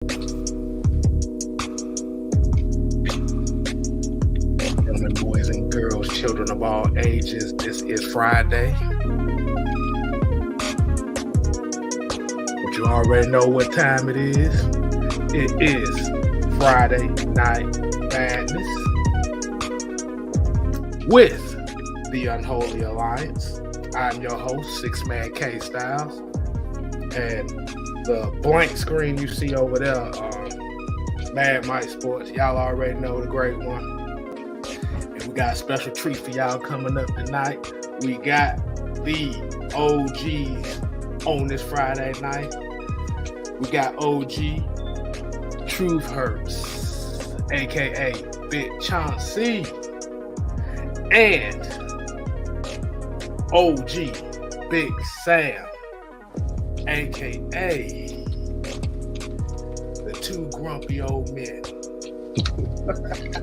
Gentlemen, boys and girls, children of all ages, this is Friday. But you already know what time it is. It is Friday Night Madness with the Unholy Alliance. I'm your host, Six Man K Styles. And the blank screen you see over there, Mad Mike Sports, y'all already know the great one. And we got a special treat for y'all coming up tonight. We got the OGs on this Friday night. We got OG Truth Hurts, aka Big Chauncey, and OG Big Sam, aka the two grumpy old men,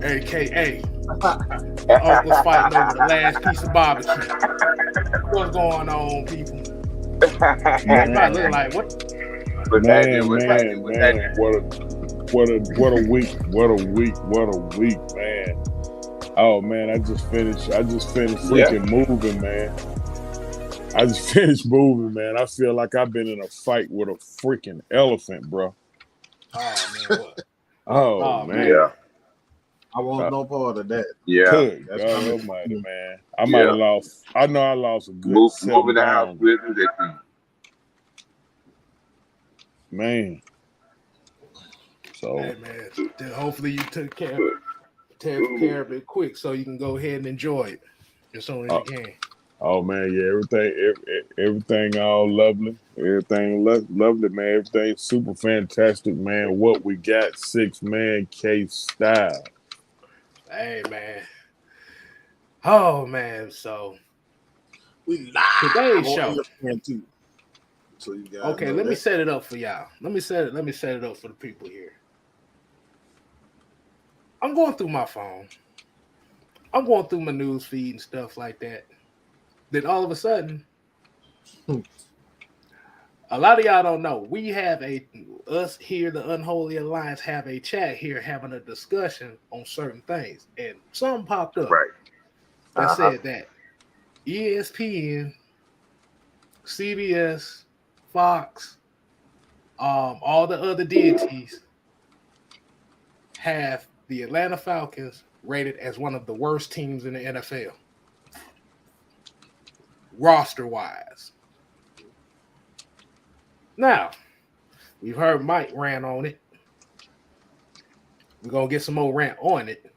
aka uncle's fighting over the last piece of barbecue. What's going on, people? Everybody look like what? Man, what a week, man. Oh man, I just finished freaking moving, man. I just finished moving, man. I feel like I've been in a fight with a freaking elephant, bro. Oh man, what? Oh man. Yeah. I want no part of that. Yeah. Good God almighty, man. I might have lost. I know I lost a good 7 moving the house pounds. with that thing. Man. So Hey man, hopefully you took care of it quick so you can go ahead and enjoy it as soon as you can. oh man, yeah, everything all lovely. Everything lovely, man. Everything super fantastic, man. What we got, 6 Man K Style. Hey man. Oh man, so We live today's on show. ESPN too. So you guys Okay, let me set it up for y'all. Let me set it up for the people here. I'm going through my phone. I'm going through my news feed and stuff like that. Then all of a sudden, a lot of y'all don't know. We have us here, the Unholy Alliance, have a chat here having a discussion on certain things. And something popped up Right. that said that ESPN, CBS, Fox, all the other deities have the Atlanta Falcons rated as one of the worst teams in the NFL, roster-wise. Now, we've heard Mike rant on it. We're going to get some more rant on it.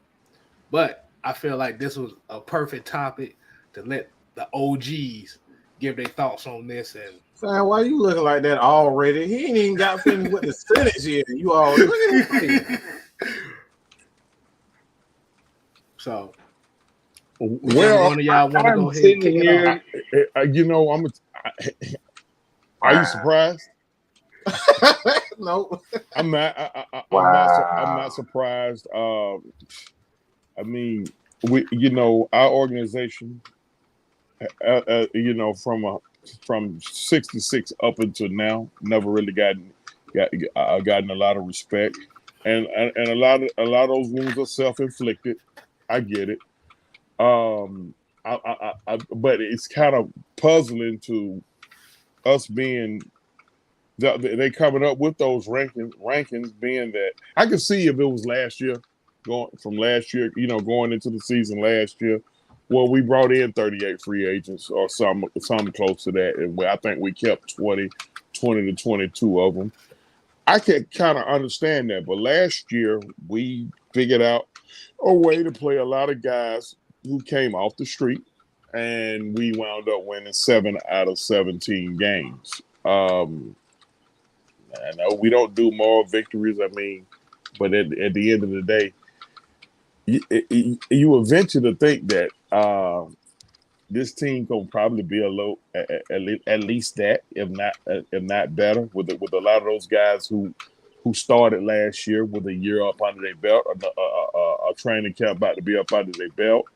But I feel like this was a perfect topic to let the OGs give their thoughts on this. And Sam, why you looking like that already? He ain't even got finished with the sentence yet. You all look at him. so, Well, one of y'all want to I'm go ahead and kick it off? Are you surprised? No. I'm not. I'm not surprised. I mean, our organization, from '66 up until now, never really gotten a lot of respect, and a lot of those wounds are self-inflicted. I get it. But it's kind of puzzling to us being. They coming up with those rankings being that I could see if it was last year, going into the season last year, well, we brought in 38 free agents or something close to that, and I think we kept 20 to 22 of them. I can kind of understand that, but last year we figured out a way to play a lot of guys who came off the street, and we wound up winning 7 out of 17 games. I know we don't do moral victories. I mean, but at the end of the day, you eventually think that this team gonna probably be a low, at least that, if not better, with a lot of those guys who started last year with a year up under their belt, a training camp about to be up under their belt.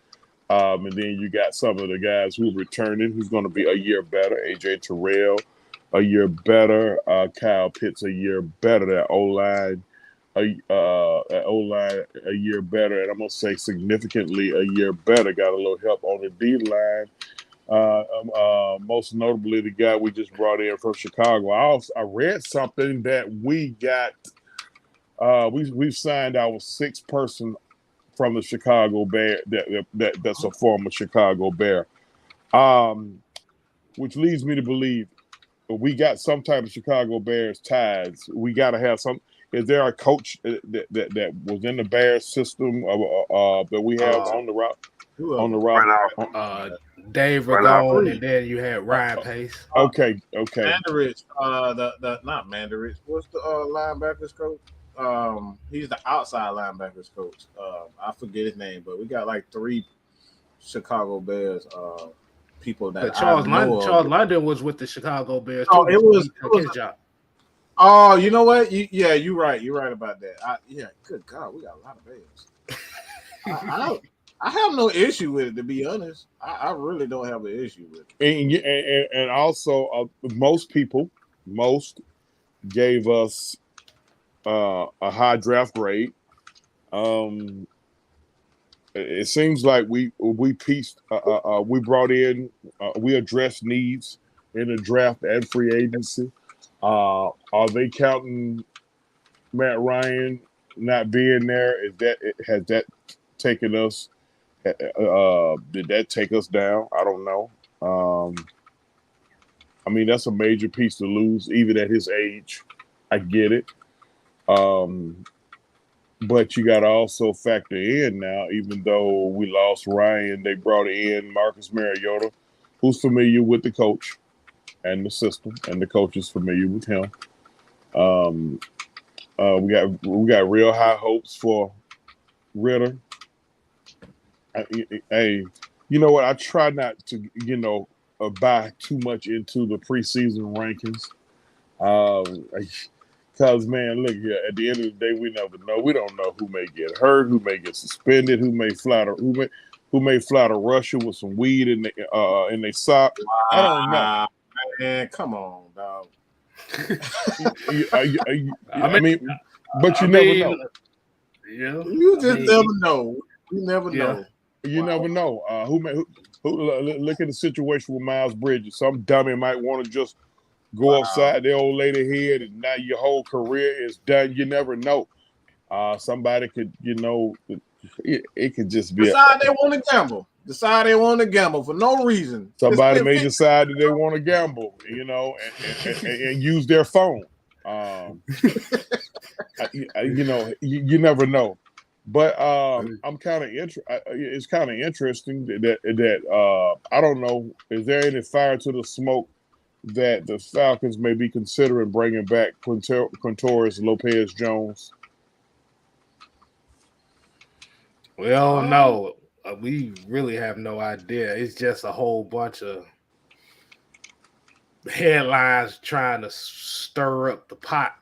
And then you got some of the guys who are returning, who's going to be a year better. AJ Terrell, a year better. Kyle Pitts a year better. That O-line, a year better, and I'm gonna say significantly a year better. Got a little help on the D line. Most notably, the guy we just brought in from Chicago. I read something that we got. We've signed our 6th person from the Chicago Bear that's a former Chicago Bear, which leads me to believe we got some type of Chicago Bears ties. We got to have some. Is there a coach that was in the Bears system that we have on the route? On the route, Dave Ragone, and then you had Ryan Pace. Okay. Mandarich, not Mandarich. What's the linebackers coach? He's the outside linebackers coach. I forget his name, but we got like 3 Chicago Bears people that but Charles London was with the Chicago Bears. Oh, too. it was his job. Oh, you know what? You're right. You're right about that. Good God, we got a lot of Bears. I have no issue with it, to be honest. I really don't have an issue with it. And also, most gave us a high draft grade. It seems like we brought in, we addressed needs in the draft and free agency. Are they counting Matt Ryan not being there? Has that taken us? Did that take us down? I don't know. I mean, that's a major piece to lose, even at his age. I get it. But you got to also factor in now, even though we lost Ryan, they brought in Marcus Mariota, who's familiar with the coach and the system, and the coach is familiar with him. We got real high hopes for Ritter. Hey, you know what? I try not to, buy too much into the preseason rankings. Because, man, look here, at the end of the day, we never know. We don't know who may get hurt, who may get suspended, who may fly to Russia with some weed in their sock. I don't know. Man, come on, dog. I mean, but you never know. Yeah, you just never know. You never know. You never know. Who look at the situation with Miles Bridges. Some dummy might want to just go upside the old lady head, and now your whole career is done. You never know. Somebody could, it could just be. Decide they want to gamble. Decide they want to gamble for no reason. Somebody may decide that they want to gamble, and use their phone. You never know. But I'm kind of it's kind of interesting that I don't know. Is there any fire to the smoke that the Falcons may be considering bringing back Quintorris Lopez-Jones? Well, no, we really have no idea. It's just a whole bunch of headlines trying to stir up the pot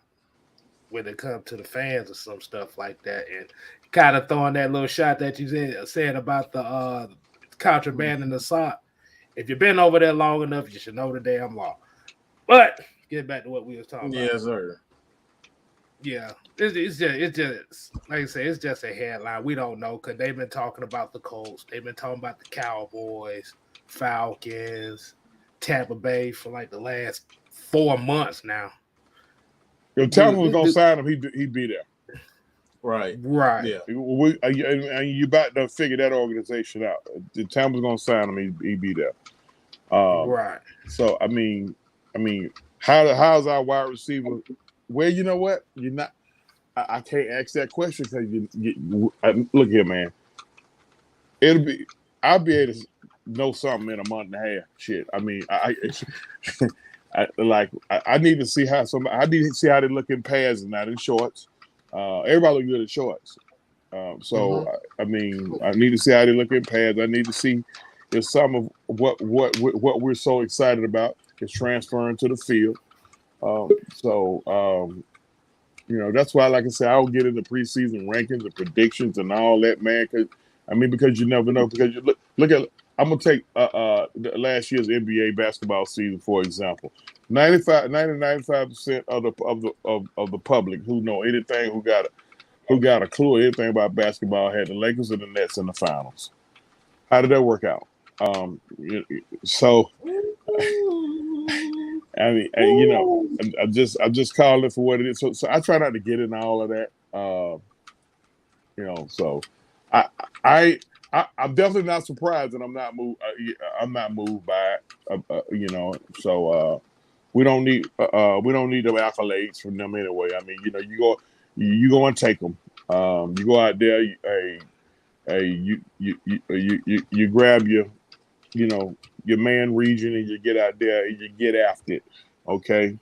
when it comes to the fans or some stuff like that, and kind of throwing that little shot that you said about the contraband in the sock. If you've been over there long enough, you should know the damn law. But get back to what we was talking about. Yes, sir. Yeah, it's just like I say, it's just a headline. We don't know because they've been talking about the Colts, they've been talking about the Cowboys, Falcons, Tampa Bay for like the last 4 months now. If Tampa was gonna sign him, he'd be there. Right. Yeah. You about to figure that organization out. If Tampa's gonna sign him, he'd be there. Right. So I mean, how's our wide receiver? Well, you know what? You're not. I can't ask that question because look here, man. I'll be able to know something in a month and a half. Shit. I mean, I need to see how they look in pads and not in shorts. Everybody look good in shorts. I mean, I need to see how they look in pads. I need to see if some of what we're so excited about is transferring to the field. That's why, like I said, I don't get into preseason rankings and predictions and all that, man. Because you never know. Because you look at I'm gonna take last year's NBA basketball season for example. 95% of the public who know anything, who got a clue or anything about basketball had the Lakers and the Nets in the finals. How did that work out? So I mean, I'm just calling it for what it is. So I try not to get into all of that. So I'm definitely not surprised, and I'm not moved. I'm not moved by it. So we don't need the accolades from them anyway. I mean, you go and take them. You go out there, you grab your man region, and you get out there and you get after it. Okay,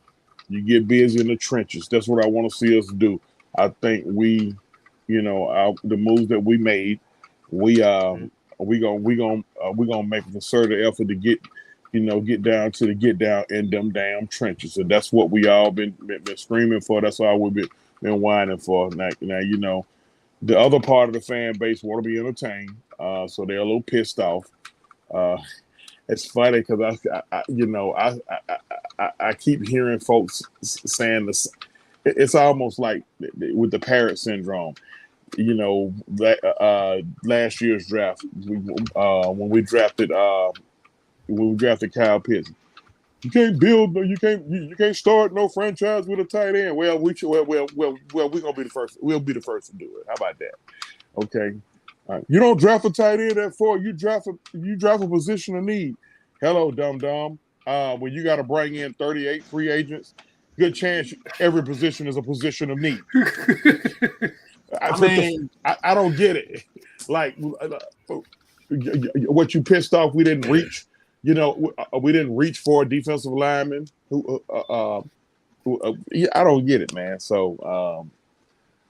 you get busy in the trenches. That's what I want to see us do. I think the moves that we made, we gonna make a concerted effort to get down in them damn trenches, and that's what we all been screaming for. That's all we've been whining for. Now the other part of the fan base want to be entertained, so they're a little pissed off. It's funny because I keep hearing folks saying this. It's almost like with the parrot syndrome. Last year's draft, when we drafted Kyle Pitts, you can't start no franchise with a tight end. Well, we're gonna be the first. We'll be the first to do it. How about that? Okay. You don't draft a tight end at 4. You draft a position of need. Hello, dum. When you got to bring in 38 free agents, good chance every position is a position of need. I don't get it. Like, what you pissed off? We didn't reach. We didn't reach for a defensive lineman. I don't get it, man. So,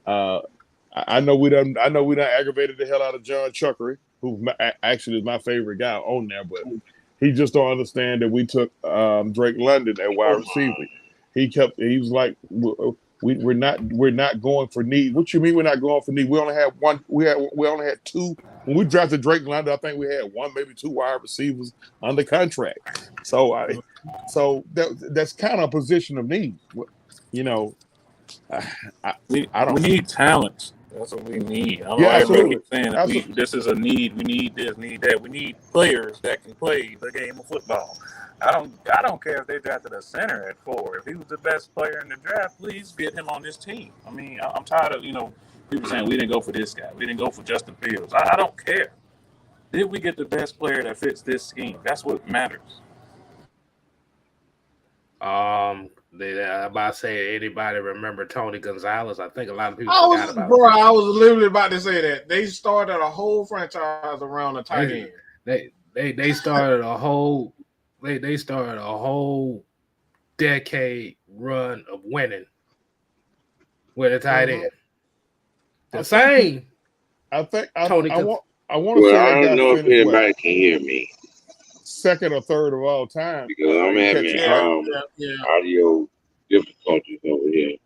I know we done aggravated the hell out of John Chuckery, who actually is my favorite guy on there, but he just don't understand that we took Drake London at wide receiver. He was like, we're not going for need. What you mean we're not going for need? We only had one. We only had 2 when we drafted Drake London. I think we had 1, maybe 2 wide receivers under contract. So that's kind of a position of need. We need talent. That's what we need. I'm absolutely saying that this is a need. We need this, need that. We need players that can play the game of football. I don't care if they drafted a center at 4. If he was the best player in the draft, please get him on this team. I mean, I'm tired of people saying we didn't go for this guy. We didn't go for Justin Fields. I don't care. Did we get the best player that fits this scheme? That's what matters. I'm about to say, anybody remember Tony Gonzalez? I think a lot of people forgot about him. I was literally about to say that. They started a whole franchise around the tight end. They started a whole decade run of winning with a tight end. The same. I think Tony. I want to say I don't know if anybody can hear me. Second or third of all time. Because I'm having audio difficulties over here.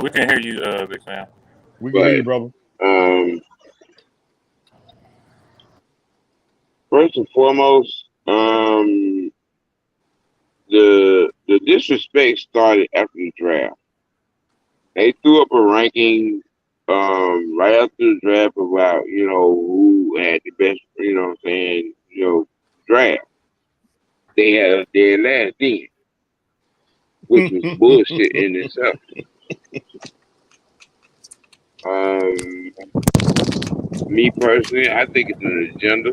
We can hear you, Big Sam. We can hear you, brother. First and foremost, the disrespect started after the draft. They threw up a ranking right after the draft about who had the best, draft. They had us dead last then, which was bullshit in itself. Me personally, I think it's an agenda,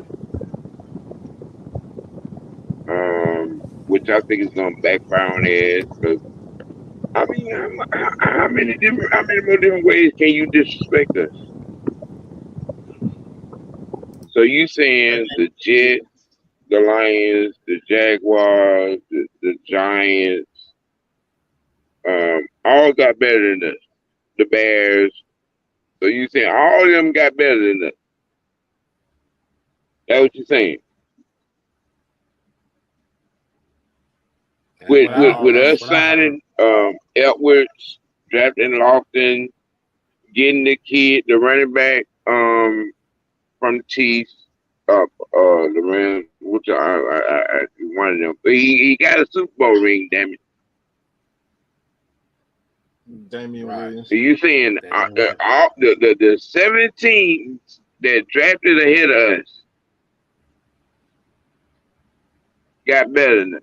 which I think is gonna backfire on their ass. Because I mean, how many more different ways can you disrespect us? So you saying the Jets, the Lions, the Jaguars, the Giants, all got better than us. The Bears. So you saying all of them got better than us? That's what you're saying? With us signing Edwards, drafting Lofton, getting the running back from the Chiefs, the Rams, which one of them. He got a Super Bowl ring. Damn it! Damian Right. Williams. So you saying all the 7 teams that drafted ahead of us got better than us?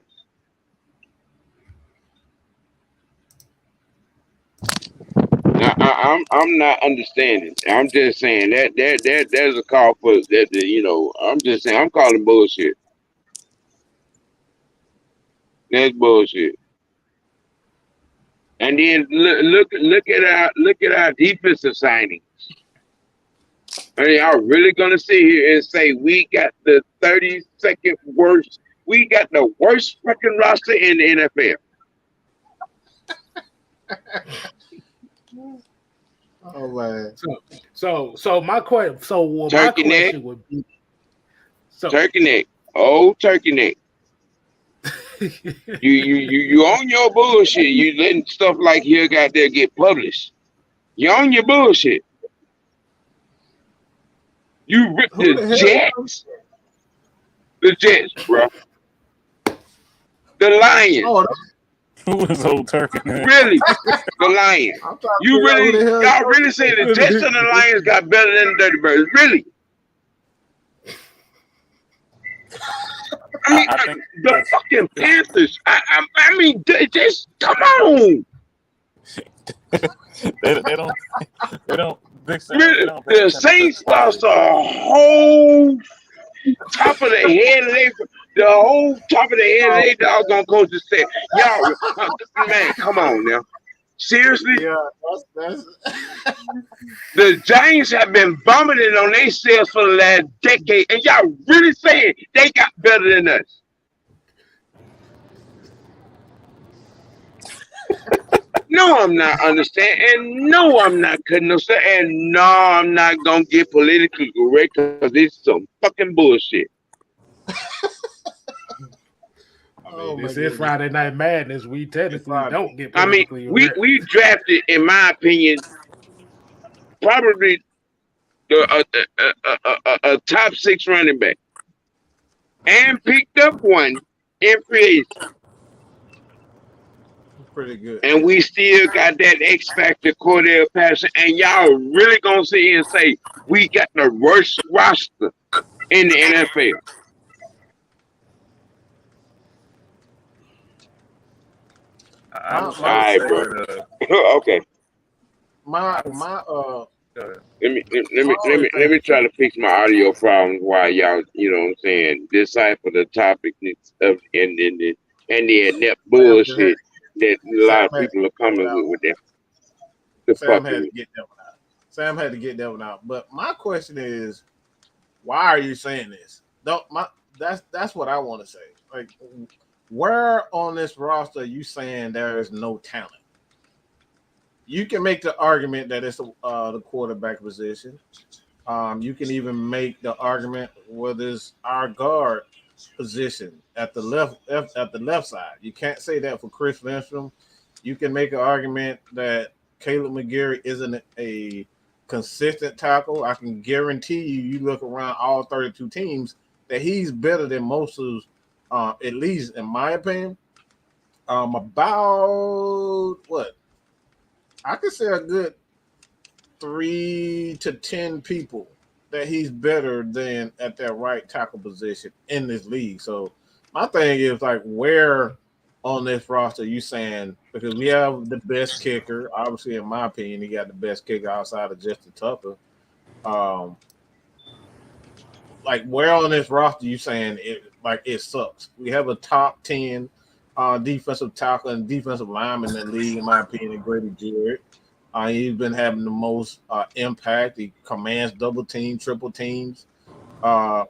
I'm not understanding. I'm just saying that there's a call for that. I'm just saying I'm calling bullshit. That's bullshit. And then look at our defensive signings. Are y'all really gonna sit here and say we got the 32nd worst? We got the worst fucking roster in the NFL. Oh man. So my question. So well, my Turkey neck. question would be. So Turkey neck. Oh, turkey neck. You own your bullshit. You letting stuff like here got there get published. You own your bullshit. You ripped Who the the hell- Jets. The Jets, bro. The Lions. Oh, Who was old turkey? Man? Really? The Lions. I'm trying to You figure out who really, the hell- y'all really say the Jets and the Lions got better than the Dirty Birds? Really? I mean, I think the fucking Panthers. I mean, just come on. they don't. Big Sam, Really, they don't pay the attention Saints to quality. lost a whole top of the head of the whole top of the head of their doggone coaches said, y'all, man, come on now. Seriously? Yeah, that's The Giants have been vomiting on themselves for the last decade, and y'all really saying they got better than us? No, I'm not understanding, and no, I'm not cutting no stuff, and no, I'm not gonna get politically correct because it's some fucking bullshit. oh my this is goodness. Friday Night Madness. We technically Friday. don't get I mean, politically we correct. drafted, in my opinion, probably a top 6 running back, and picked up one in free agency. Pretty good. And we still got that X factor, Cordell Patterson, and y'all really gonna sit here and say we got the worst roster in the NFL? I would All right, say bro. that, Okay, my go ahead. let me try to fix my audio problems while y'all, decipher the topic of and the inept bullshit that a lot of people are coming with them. The Sam had fucking to get that one out. Sam had to get that one out. But my question is, why are you saying this? That's what I want to say. Like, where on this roster are you saying there is no talent? You can make the argument that it's the quarterback position. You can even make the argument whether it's our guard position at the left side. You can't say that for Chris Lindstrom. You can make an argument that Caleb McGarry isn't a consistent tackle. I can guarantee you look around all 32 teams that he's better than most of, at least in my opinion, about what? I could say a good 3 to 10 people that he's better than at that right tackle position in this league. So my thing is, like, where on this roster you saying, because we have the best kicker, obviously in my opinion, he got the best kicker outside of Justin Tucker. Like, where on this roster you saying it sucks? We have a top 10 defensive tackle and defensive lineman in the league, in my opinion, Grady Jarrett. He's been having the most impact. He commands double team, triple teams. Linebacker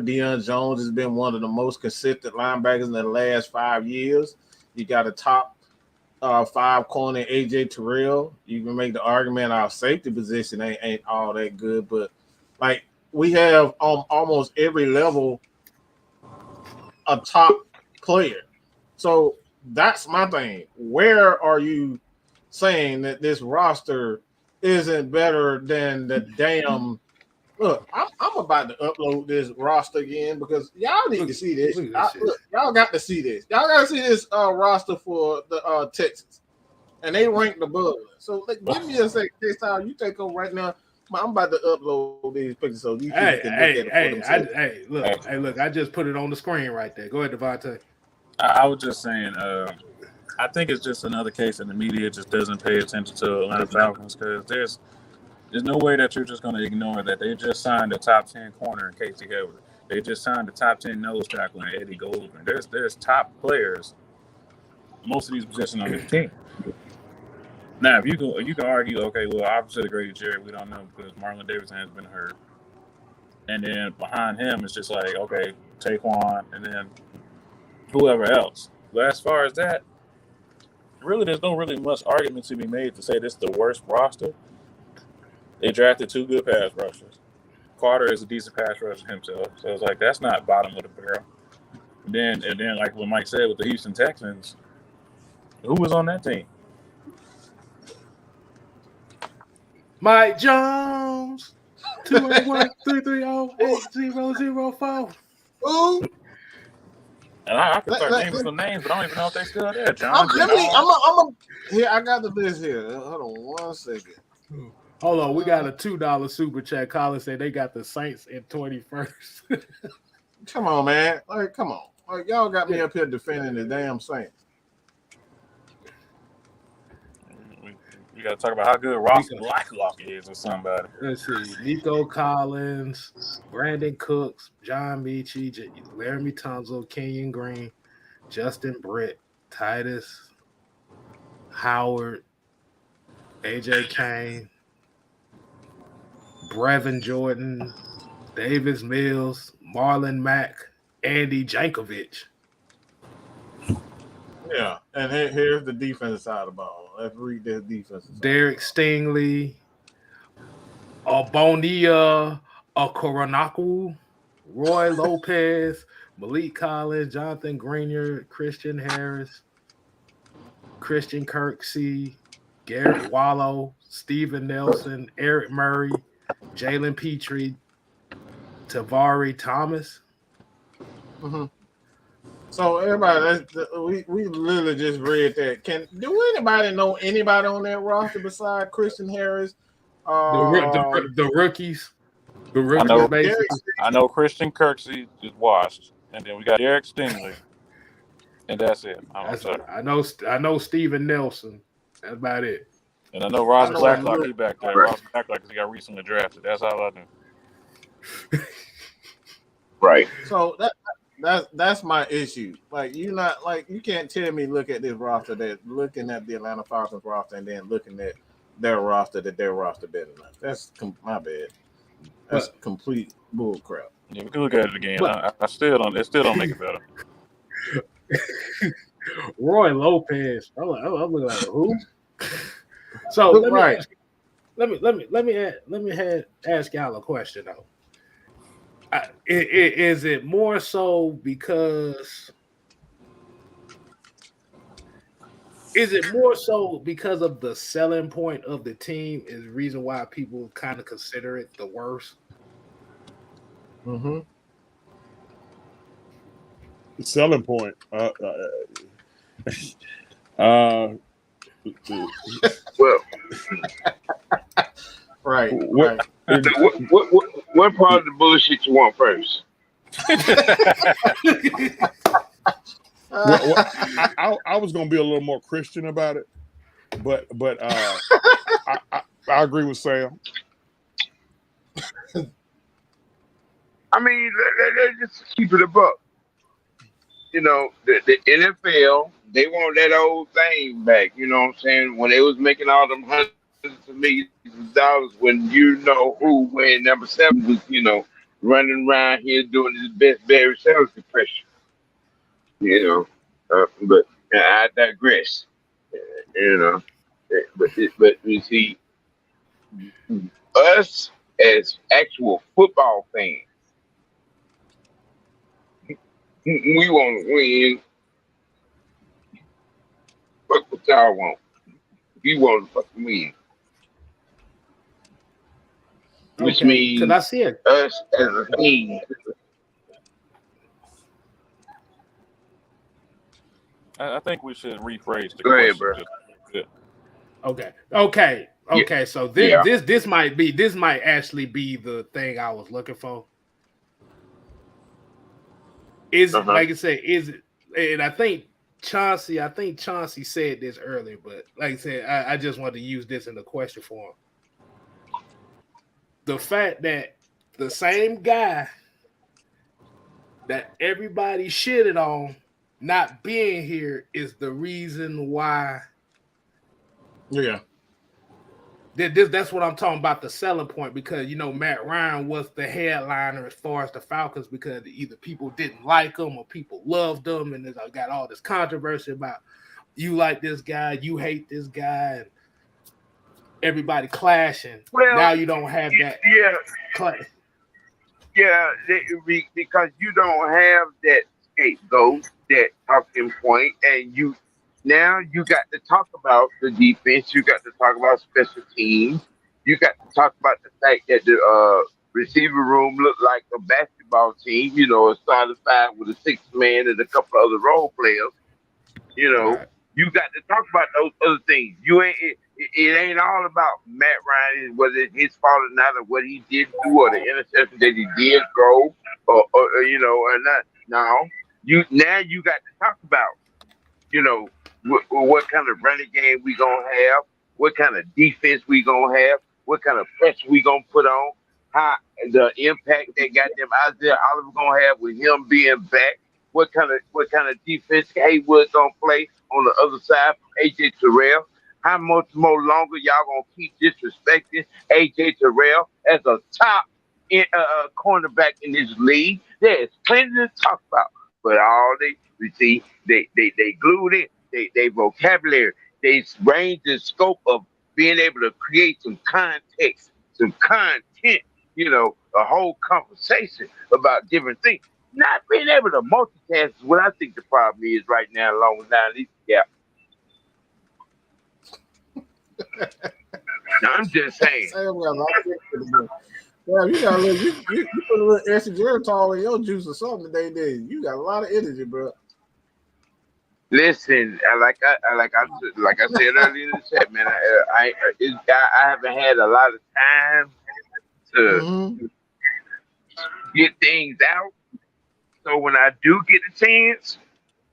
Deion Jones has been one of the most consistent linebackers in the last 5 years. You got a top 5 corner, AJ Terrell. You can make the argument our safety position ain't all that good, but like, we have on almost every level a top player. So that's my thing. Where are you saying that this roster isn't better than the damn Look, I'm about to upload this roster again because y'all need to see this. Look at this shit. Look, y'all got to see this. Y'all got to see this roster for the Texans, and they ranked above. So give me a second. This time you take over right now. I'm about to upload these pictures so these people can look at it for themselves. Look! I just put it on the screen right there. Go ahead, Devontae. I was just saying, I think it's just another case that the media just doesn't pay attention to Atlanta Falcons because there's no way that you're just going to ignore that they just signed a top 10 corner in Casey Hayward. They just signed a top 10 nose tackle in Eddie Goldman. There's top players, most of these positions on this team. Now, if you can argue, okay, well, opposite of Grady Jarrett, we don't know because Marlon Davidson has been hurt, and then behind him it's just like, okay, Taquan, and then whoever else. But as far as that, really, there's no really much argument to be made to say this is the worst roster. They drafted 2 good pass rushers. Carter is a decent pass rusher himself, so it's like that's not bottom of the barrel. And then, like what Mike said with the Houston Texans, who was on that team? Mike Jones, 281-330-8004. Ooh. And I can start naming some names, but I don't even know if they're still there. Here, I got the list here. Hold on 1 second. Hold on, we got a $2 super chat. Colin said they got the Saints in 21st. Come on, man. Like, come on. Like, y'all got me up here defending the damn Saints. We got to talk about how good Ross Blacklock is or somebody. Let's see. Nico Collins, Brandon Cooks, John Michie, Laramie Tunzel, Kenyon Green, Justin Britt, Titus, Howard, AJ Kane, Brevin Jordan, Davis Mills, Marlon Mack, Andy Jankovic. Yeah, and here's the defensive side of the ball. Let's read their defense. Derek Stingley, Bonia Okoronaku, Roy Lopez, Malik Collins, Jonathan Grenier, Christian Harris, Christian Kirksey, Garrett Wallow, Steven Nelson, Eric Murray, Jalen Petrie, Tavari Thomas. Mm-hmm. So everybody, we literally just read that. Do anybody know anybody on that roster besides Christian Harris? The rookies. The rookies. I know Christian Kirksey is washed, and then we got Derek Stingley, and that's it. I know Steven Nelson. That's about it. And I know Ross Blacklock. He back there. Ross Blacklock because he got recently drafted. That's all I know. Right. So that's my issue. Like you can't tell me look at this roster that looking at the Atlanta Falcons roster and then looking at their roster that their roster better than. That's my bad. That's complete bull crap. Yeah, we can look at it again. I still don't. It still don't make it better. Roy Lopez. I'm looking like who? So let me ask y'all a question though. Is it more so because of the selling point of the team is the reason why people kind of consider it the worst? Mm-hmm. The selling point. Well, right. What part of the bullshit you want first? I was gonna be a little more Christian about it, but I agree with Sam. I mean, let's just keep it a buck. You know, the NFL, they want that old thing back. You know what I'm saying? When they was making all them hundreds of millions of dollars, when you know who, when number 7 was, running around here doing his best Barry Sanders impression. But I digress. But you see, us as actual football fans, we want to win. Fuck what y'all want. We want to fucking win. which Okay, because I means see it. us as a team. I think we should rephrase the Go ahead, question. bro. Okay. Yeah, So yeah. this might actually be the thing I was looking for. Is it Uh-huh. like I said? Is it? And I think Chauncey said this earlier, but like I said, I just wanted to use this in the question form. The fact that the same guy that everybody shitted on not being here is the reason why. Yeah. That's what I'm talking about, the selling point, because Matt Ryan was the headliner as far as the Falcons because either people didn't like him or people loved him, and I got all this controversy about you like this guy, you hate this guy, and everybody clashing. Well, Now you don't have that yeah, clash. yeah, because you don't have that scapegoat, that talking point, and now you got to talk about the defense. You got to talk about special teams. You got to talk about the fact that the receiver room looked like a basketball team. A starting five with a sixth man and a couple other role players. Right. You got to talk about those other things. You ain't it ain't all about Matt Ryan, whether it's his fault or not, or what he did do, or the interception that he did throw, or not. No, you got to talk about, what kind of running game we gonna have, what kind of defense we gonna have, what kind of pressure we gonna put on, how the impact that goddamn Isaiah Oliver gonna have with him being back. What kind of defense Haywood gonna play on the other side from AJ Terrell? How much more longer y'all gonna keep disrespecting AJ Terrell as a top cornerback in this league? There's plenty to talk about, but all they glued in they vocabulary, they range the scope of being able to create some context, some content, a whole conversation about different things. Not being able to multitask is what I think the problem is right now, along with now. Yeah. I'm just saying. Yeah, you got a little, you put a little extra geritol in your juice or something today. You got a lot of energy, bro. Listen, like I said earlier in the chat, man. I haven't had a lot of time to get things out. So when I do get the chance,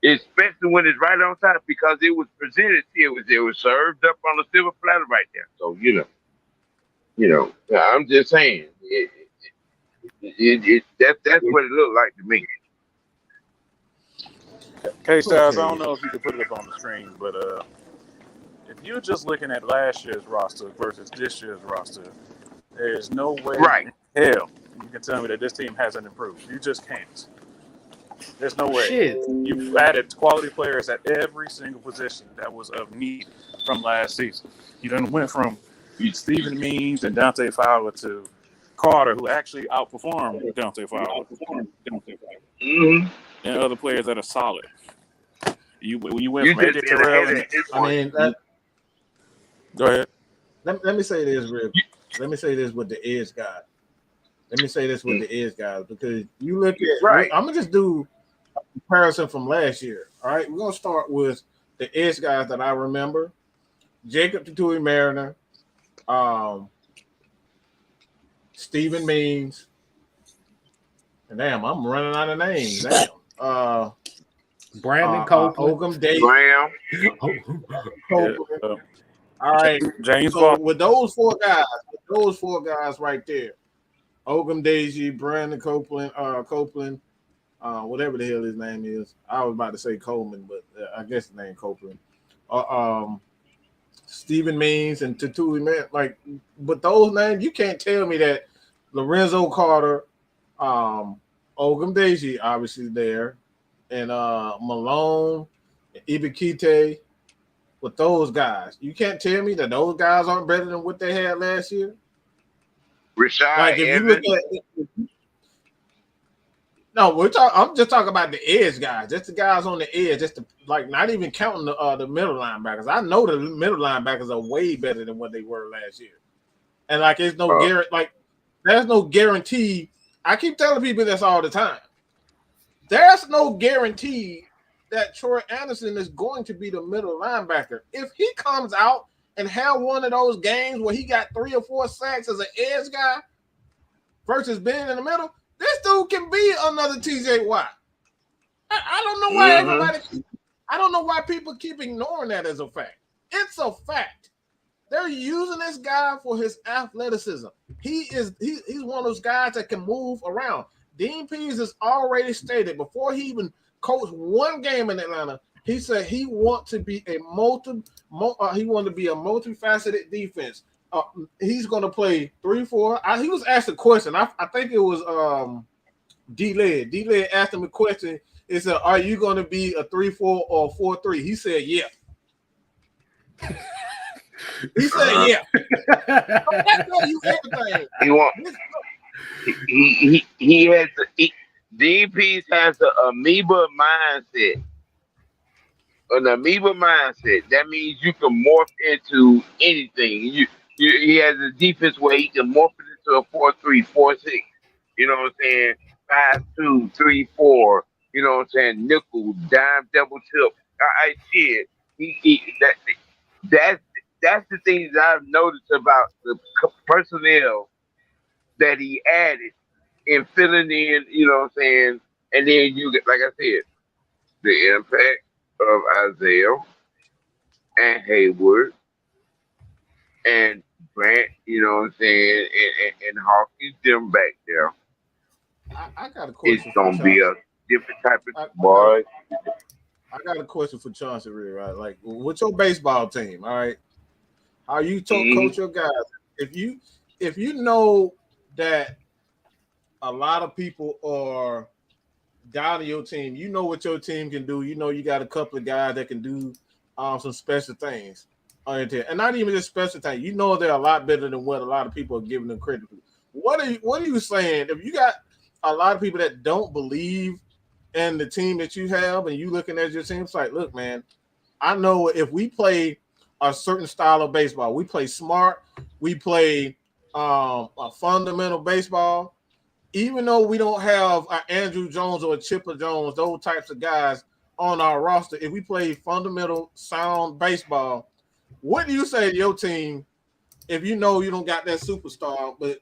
especially when it's right on top, because it was presented, it was served up on a silver platter right there. So I'm just saying, that's what it looked like to me. K-Styles, I don't know if you can put it up on the screen, but if you're just looking at last year's roster versus this year's roster, there's no way in hell you can tell me that this team hasn't improved. You just can't. There's no way. Shit. You've added quality players at every single position that was of need from last season. You done went from Stephen Means and Dante Fowler to Carter, who actually outperformed Dante Fowler. Mm-hmm. And other players that are solid. When you went from AJ Terrell go ahead. Let me say this, Rip. Let me say this with the edge guy. Because you look at I'm gonna just do a comparison from last year. All right, we're gonna start with the edge guys that I remember: Jacob Tutui Mariner, Stephen Means, and damn, I'm running out of names. Damn. Brandon Copeland. Ogum Daisy. Graham. All right. James so with those four guys right there, Ogum Daisy, Brandon Copeland, whatever the hell his name is. I was about to say Coleman, but I guess the name Copeland. Stephen Means and Tutui, man, but those names, you can't tell me that Lorenzo Carter, Ogum Daisy, obviously there, and Malone, Ibikite, with those guys. You can't tell me that those guys aren't better than what they had last year. Rashad Evans. I'm just talking about the edge guys. Just the guys on the edge. Just not even counting the middle linebackers. I know the middle linebackers are way better than what they were last year. And it's no Garrett. there's no guarantee. I keep telling people this all the time. There's no guarantee that Troy Anderson is going to be the middle linebacker. If he comes out and have one of those games where he got 3 or 4 sacks as an edge guy versus being in the middle, this dude can be another TJ Watt. I don't know why I don't know why people keep ignoring that as a fact. It's a fact. They're using this guy for his athleticism. He's one of those guys that can move around. Dean Pease has already stated before he even coached one game in Atlanta, he said he wants to be a multifaceted defense. He's going to play 3-4. He was asked a question. I think it was D-Led. D-Led asked him a question. It said, "Are you going to be a 3-4 or 4-3?" He said, "Yeah." He said, "Yeah." That tell you everything. He has Dean Pease has an amoeba mindset. An amoeba mindset. That means you can morph into anything. He has a defense where he can morph it into a 4-3, 4-6. You know what I'm saying? 5-2, 3-4. You know what I'm saying? Nickel, dime, double tip. That's the things that I've noticed about the personnel that he added in filling in, you know what I'm saying? And then you get, like I said, the impact of Isaiah and Hayward and Grant, you know what I'm saying, and Hawkins, them back there. I got a question. It's going to be a different type of boy. I got a question for Chauncey, really, right? Like, what's your baseball team, all right? How you coach your guys? If you know that a lot of people are down to your team, you know what your team can do. You know you got a couple of guys that can do some special things, and not even just special things. You know they're a lot better than what a lot of people are giving them credit for. What are you saying? If you got a lot of people that don't believe in the team that you have, and you looking at your team, it's like, look, man, I know if we play a certain style of baseball, we play smart, we play a fundamental baseball. Even though we don't have an Andrew Jones or a Chipper Jones, those types of guys on our roster, if we play fundamental, sound baseball, what do you say to your team if you know you don't got that superstar? But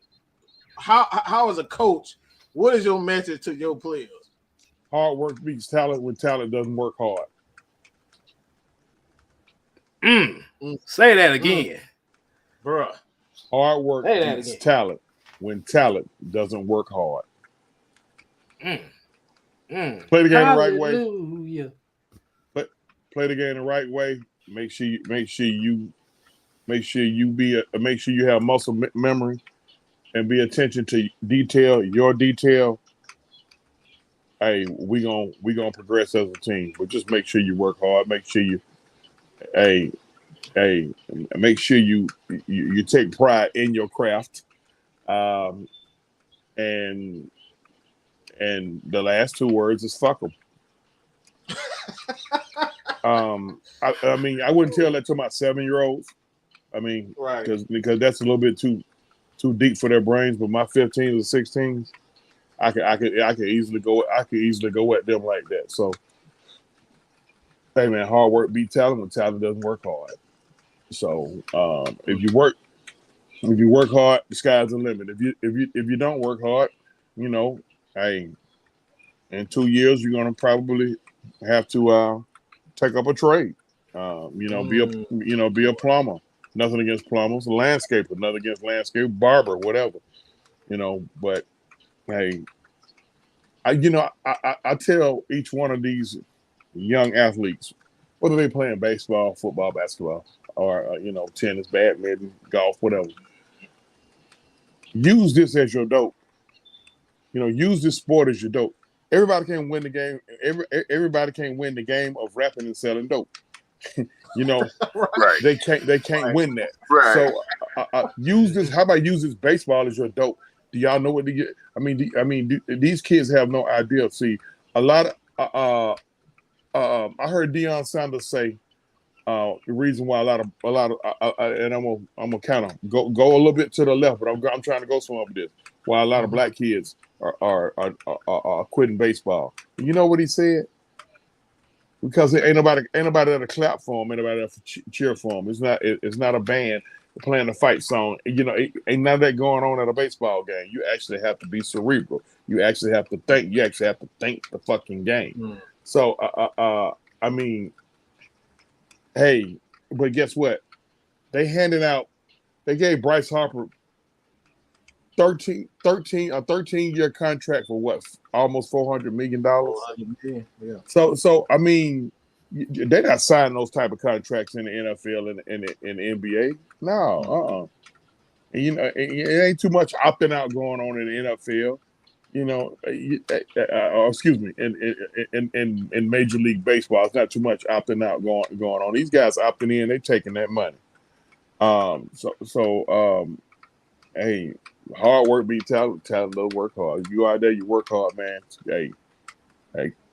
how as a coach, what is your message to your players? Hard work beats talent when talent doesn't work hard. Say that again. Bruh. Hard work beats talent when talent doesn't work hard. Play the game the right way. Play the game the right way. Make sure you have muscle memory and be attention to detail. Your detail. Hey, we gonna progress as a team, but just make sure you work hard. Make sure you, make sure you take pride in your craft. And the last 2 words is fuck them. I mean, I wouldn't tell that to my 7-year-olds. I mean, right, because that's a little bit too deep for their brains. But my 15s or 16s, I could easily go at them like that. So, hey man, hard work beats talent when talent doesn't work hard. So if you work hard, the sky's the limit. If you don't work hard, you know, hey, in 2 years you're gonna probably have to take up a trade. Be a plumber. Nothing against plumbers, a landscaper, nothing against landscape, barber, whatever. You know, but hey, I tell each one of these young athletes, whether they playing baseball, football, basketball, or tennis, badminton, golf, whatever, use this as your dope. Use this sport as your dope. Everybody can't win the game. Everybody can't win the game of rapping and selling dope. Right. They can't win that. Right. So use this. How about use this baseball as your dope? Do y'all know what to get? I mean, these kids have no idea. See, a lot of I heard Deion Sanders say The reason why a lot of, and I'm gonna kind of go a little bit to the left, but I'm trying to go somewhere with this. Why a lot of black kids are quitting baseball. You know what he said? Because ain't nobody that'll clap for him, ain't nobody that'll cheer for him. It's not a band playing a fight song. You know, ain't none of that going on at a baseball game. You actually have to be cerebral. You actually have to think. You actually have to think the fucking game. So, I mean, hey, but guess what? They gave Bryce Harper 13-year contract for what? Almost $400 million. Yeah. So I mean, they're not signing those type of contracts in the NFL and in the NBA. No, And, you know, it ain't too much opting out going on in the NFL. You know, excuse me, in Major League Baseball, it's not too much opting out going on. These guys opting in, they taking that money. Hey, hard work beat talent. Talent don't work hard. If you out there, you work hard, man. Hey,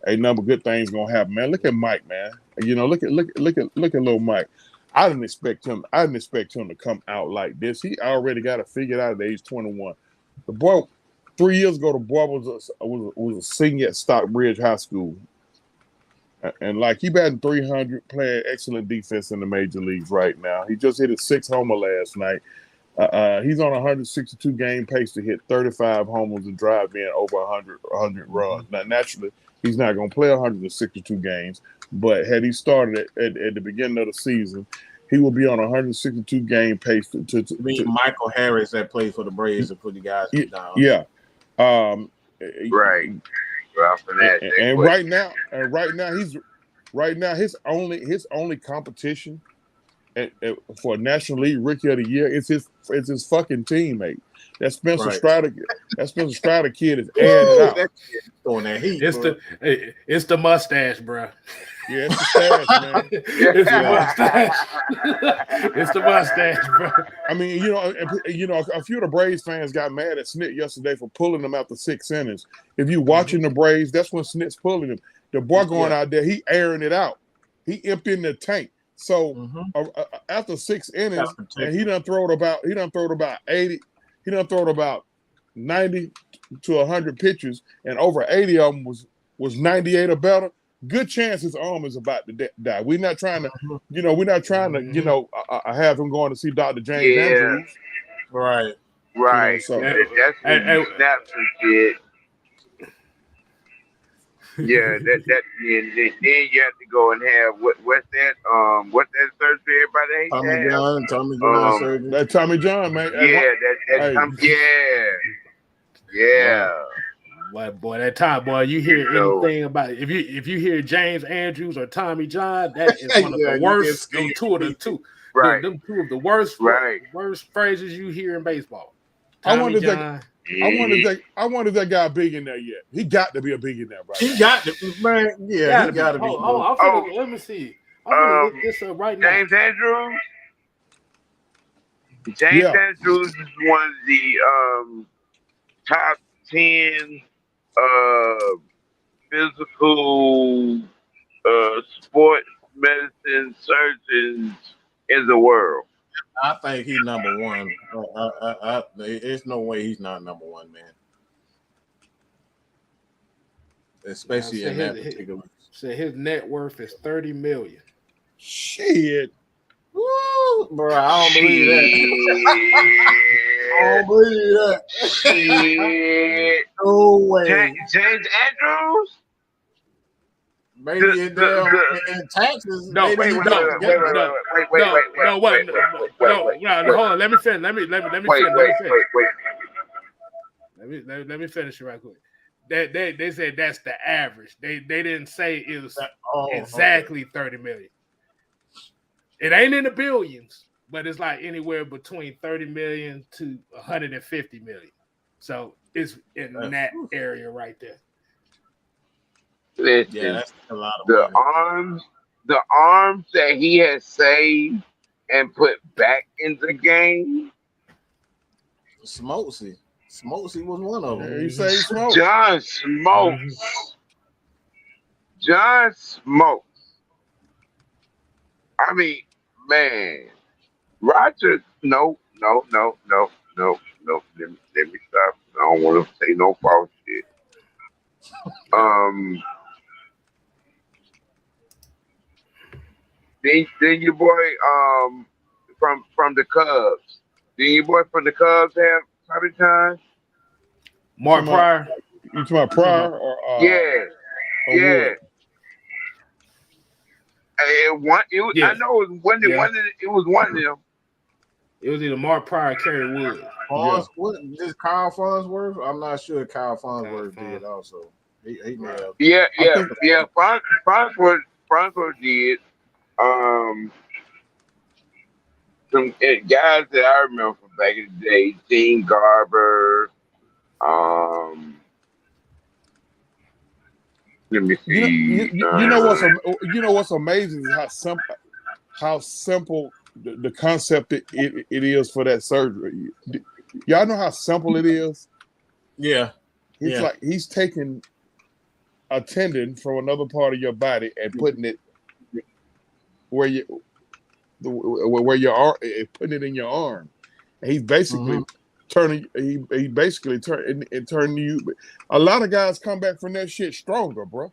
ain't number good things gonna happen, man. Look at Mike, man. You know, look at little Mike. I didn't expect him to come out like this. He already got it figured out at age 21. The boy, 3 years ago, the boy was a senior at Stockbridge High School, and like he batting 300, playing excellent defense in the major leagues right now. He just hit his 6th homer last night. He's on a 162 game pace to hit 35 homers and drive in over 100 runs. Now, naturally, he's not going to play 162 games, but had he started at the beginning of the season, he will be on a 162 game pace. To Michael Harris that played for the Braves to put the guys down. Yeah. Right. And right now, his only competition for a National League Rookie of the Year is his fucking teammate. That Spencer Strider. That Spencer Strider kid is airing it out. Throwing that heat. It's the mustache, bro. Yeah, it's the stash, man. It's the mustache. It's the mustache, bro. I mean, a few of the Braves fans got mad at Snit yesterday for pulling them after 6 innings. If you watching the Braves, that's when Snit's pulling him. The boy going out there, he airing it out. He emptying the tank. So after 6 innings, and he done throwed about 80. He done throwed about 90 to 100 pitches, and over 80 of them was 98 or better. Good chance his arm is about to die. We're not trying to, have him going to see Dr. James Andrews. Right. So that's when you snap some shit. Yeah, and then you have to go and have what's that surgery everybody hates? Tommy John surgery. That Tommy John, man. Boy, that time, boy, you hear anything about it. If you hear James Andrews or Tommy John, that is one of the worst. Them two of the worst phrases you hear in baseball. I wonder if that guy big in there yet. He got to be a billionaire, right? He got to, man. Yeah, he got to be. Let me see. I'm gonna look this up right now. James Andrews. James Andrews is one of the top 10 physical sports medicine surgeons in the world. I think he's number one. There's no way he's not number one, man. Especially in that particular. So his net worth is $30 million. Shit. Woo, bro, I don't believe that. I don't believe that. Shit. No way. James Andrews? Maybe in taxes. No, wait. Hold on. Let me finish. Let me finish it right quick. They said that's the average. They didn't say it was exactly 30 million. It ain't in the billions, but it's like anywhere between 30 million to 150 million. So it's in that area right there. Listen, yeah, that's a lot of money. The arms that he has saved and put back in the game. Smokesy was one of them. You say Smokes? John Smokes. I mean, man, Roger. No. Let me stop. I don't want to say no false shit. Um, then your boy from the Cubs. Then your boy from the Cubs have how many times? Mark Pryor. You talking about Pryor or Yeah, yeah. Wood? I know it was one. It was one of them. It was either Mark Pryor or Kerry Wood. Yeah. What this Kyle Farnsworth? I'm not sure Kyle Farnsworth did also. He may have. Yeah. Farnsworth did. Some guys that I remember from back in the day, Gene Garber. Let me see. You know what's amazing is how simple the concept it is for that surgery. Y'all know how simple it is. Yeah, It's like he's taking a tendon from another part of your body and putting it where your arm, putting it in your arm. And he's basically turning. He basically turning you. A lot of guys come back from that shit stronger, bro.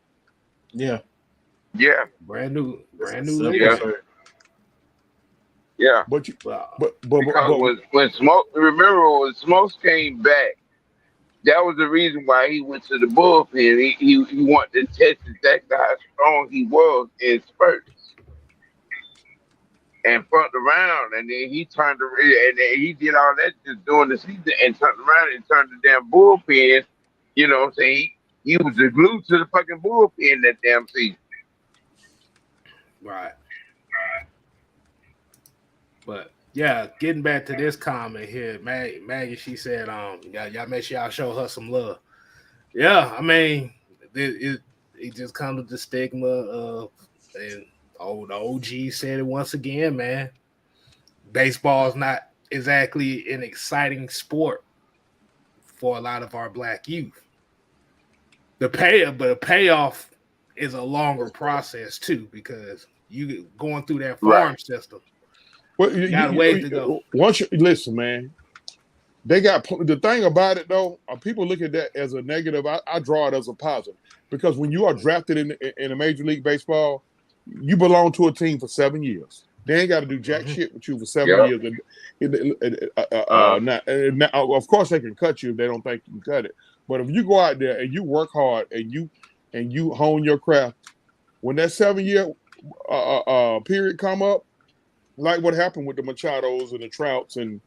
Yeah. Brand new. Yeah. But because when Smokes came back, that was the reason why he went to the bullpen. He wanted to test exactly how strong he was in spurts. And fucked around, and then he turned around, and then he did all that just during the season, and turned around and turned the damn bullpen. You know what I'm saying? He was the glue to the fucking bullpen that damn season. Right. But yeah, getting back to this comment here, Maggie, she said, y'all make sure y'all show her some love. Yeah, I mean, it just comes with the stigma of, and the OG said it once again, man. Baseball is not exactly an exciting sport for a lot of our black youth. The payoff is a longer process too, because you going through that farm system. Well, you got a ways to go. Listen, man. They got the thing about it though. People look at that as a negative. I draw it as a positive, because when you are drafted in a Major League Baseball, you belong to a team for 7 years. They ain't got to do jack shit with you for 7 years. Now, of course, they can cut you if they don't think you can cut it. But if you go out there and you work hard and you hone your craft, when that 7-year period come up, like what happened with the Machados and the Trouts and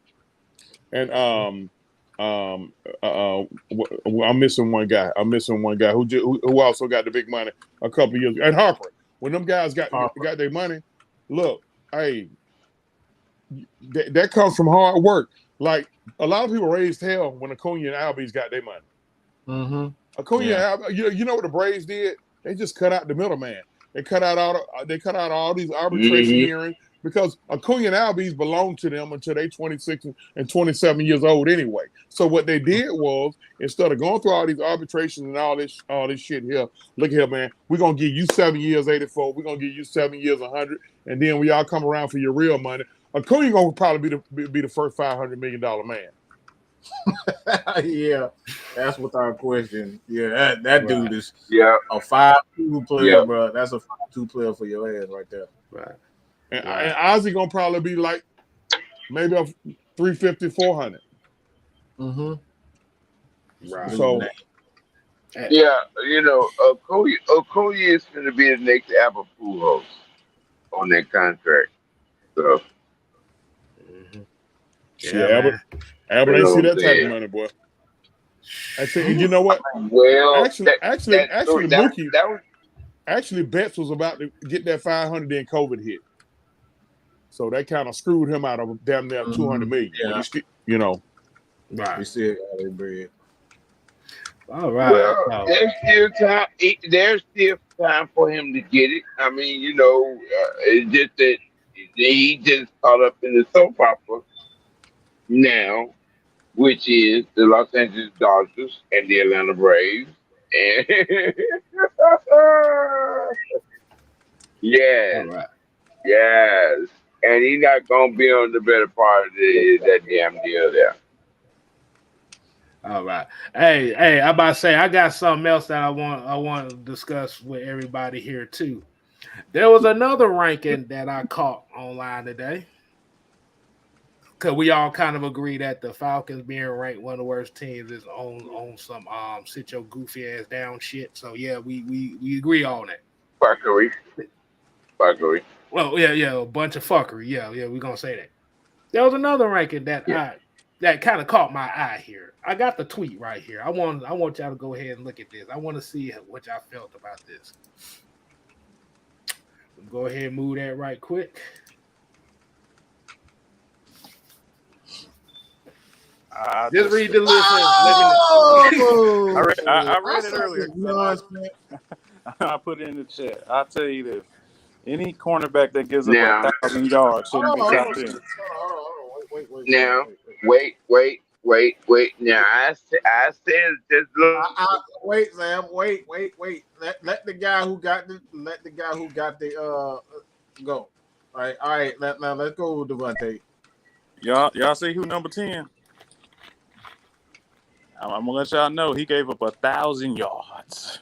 I'm missing one guy. Who also got the big money a couple of years ago. And Harper. When them guys got their money, look, hey, that comes from hard work. Like a lot of people raised hell when Acuna and Albies got their money. Acuna, you know what the Braves did? They just cut out the middleman. They cut out all these arbitration hearings, because Acuna and Albies belonged to them until they 26 and 27 years old anyway. So what they did was, instead of going through all these arbitrations and all this shit here, look here, man, we're gonna give you 7 years 84, we're gonna give you 7 years 100, and then we all come around for your real money. Acuna gonna probably be the first $500 million man. Yeah, that's without question. Yeah, that dude is a 5-2 player, bro. That's a 5-2 player for your ass right there. Right. And Ozzy gonna probably be like maybe a 350, 400. Right. So Acuna is going to be the next Albert Pujols on that contract. So Albert ain't see that type of money, boy. I said, you know what? Well, actually, Betts was about to get that 500, then COVID hit. So that kind of screwed him out of damn near 200 million. Yeah. Right. We still got their bread. All right. Well, there's still time. There's still time for him to get it. I mean, it's just that he just caught up in the soap opera now, which is the Los Angeles Dodgers and the Atlanta Braves. And Yes. And he's not gonna be on the better part of that damn deal there. All right. Hey, I about to say I got something else that I want to discuss with everybody here too. There was another ranking that I caught online today. Cause we all kind of agree that the Falcons being ranked one of the worst teams is on some sit your goofy ass down shit. So yeah, we agree on that. Fuckery. Fuckery. Well, yeah, a bunch of fuckery. Yeah, we're gonna say that. There was another ranking Yeah. that kind of caught my eye here. I got the tweet right here. I want y'all to go ahead and look at this. I want to see what y'all felt about this. Go ahead and move that right quick. Just read the list. I read it earlier. I put it in the chat. I'll tell you this. Any cornerback that gives up Now- 1,000 yards shouldn't be top 10. Now, wait. Now, I said just look. Wait, Sam. Wait. Let the guy who got the go. All right. Now let's go, Devontae. Y'all see who number 10? I'm gonna let y'all know he gave up 1,000 yards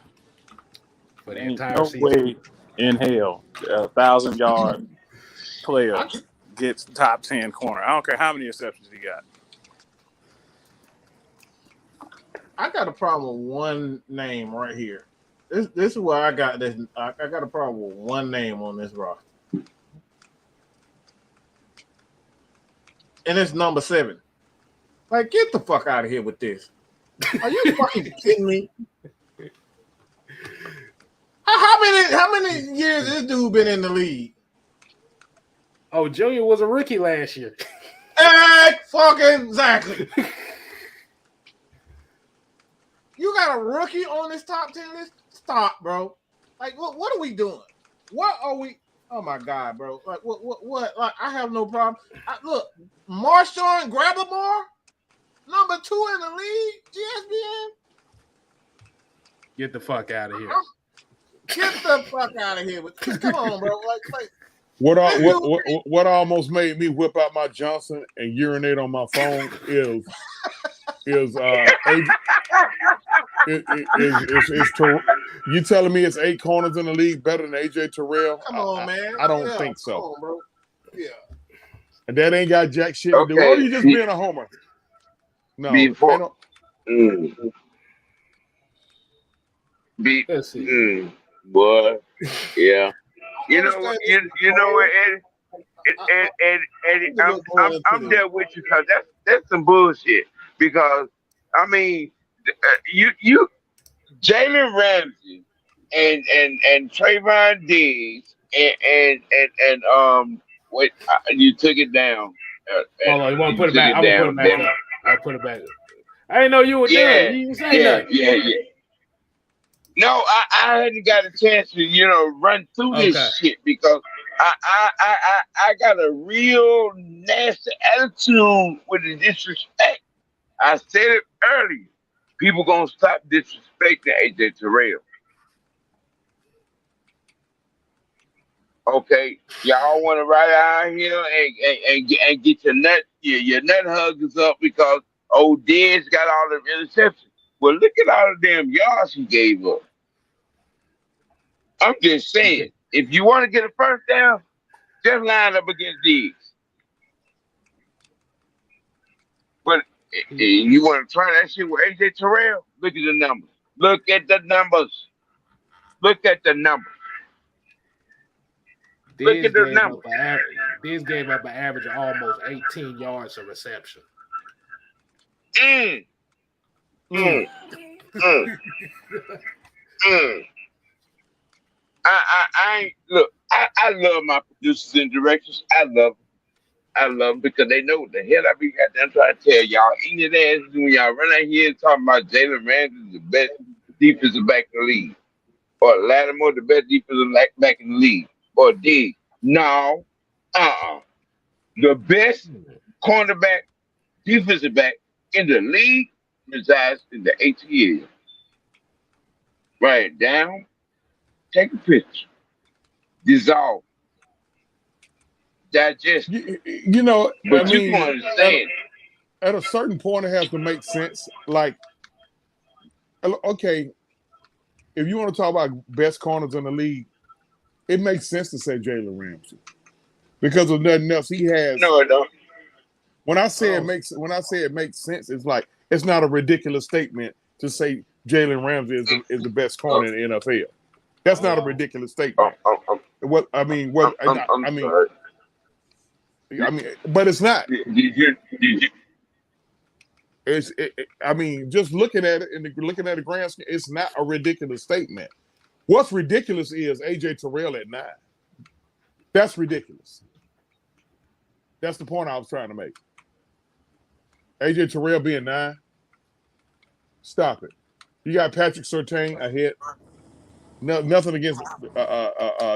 For the Ain't entire no season. way in hell 1,000-yard player gets top 10 corner. I don't care how many exceptions he got. I got a problem with one name right here. This is where I got this. I got a problem with one name on this roster, and it's number 7. Like, get the fuck out of here with this. Are you fucking kidding me? How many years this dude been in the league? Oh, Junior was a rookie last year. Fucking exactly. You got a rookie on this top 10 list? Stop, bro. Like, what are we doing? What are we? Oh my god, bro. Like, what? Like, I have no problem. Look, Marshawn Grabamore, number 2 in the league, GSPN. Get the fuck out of here. Get the fuck out of here with this. Come on, bro. Like What almost made me whip out my Johnson and urinate on my phone is you telling me it's 8 corners in the league better than AJ Terrell? Come on, man. I don't think so. Come on, bro. Yeah. And that ain't got jack shit to do. Okay. Or you just being a homer? No. Before, Let's see. boy, yeah. You know what, Eddie, I'm there with you because that's some bullshit. Because I mean, you Jalen Ramsey and Trayvon Diggs and wait, you took it down. Hold on, you want to put it back? I'm gonna put it back up. I'll put it back up. I didn't know you were done. You didn't say nothing. Yeah. No, I hadn't got a chance to, run through this shit because I got a real nasty attitude with the disrespect. I said it earlier. People gonna stop disrespecting AJ Terrell. Okay, y'all want to ride out here and get your nut huggers up because old Dez got all the interceptions. Well, look at all the damn yards he gave up. I'm just saying, if you want to get a first down, just line up against these. But you want to try that shit with AJ Terrell? Look at the numbers. Look at the numbers. Look at the numbers. Look at the numbers. These gave up an average of almost 18 yards a reception. I love my producers and directors. I love them because they know what the hell I be goddamn trying to tell y'all. Eating your ass when y'all run out here talking about Jalen Ramsey is the best defensive back in the league. Or Lattimore the best defensive back in the league. Or D. No. The best cornerback, defensive back in the league resides in the ATL. Write it down. Take a picture. Dissolve. digest. You know, But you don't understand. At a certain point, it has to make sense. Like, okay, if you want to talk about best corners in the league, it makes sense to say Jalen Ramsey because of nothing else he has. No, it don't. When I say it makes sense, it's like it's not a ridiculous statement to say Jalen Ramsey is the best corner in the NFL. That's not a ridiculous statement. What I mean, sorry. But it's not. Did you? Just looking at it and looking at the grand scheme, it's not a ridiculous statement. What's ridiculous is AJ Terrell at 9. That's ridiculous. That's the point I was trying to make. AJ Terrell being 9. Stop it. You got Patrick Surtain ahead. No, nothing against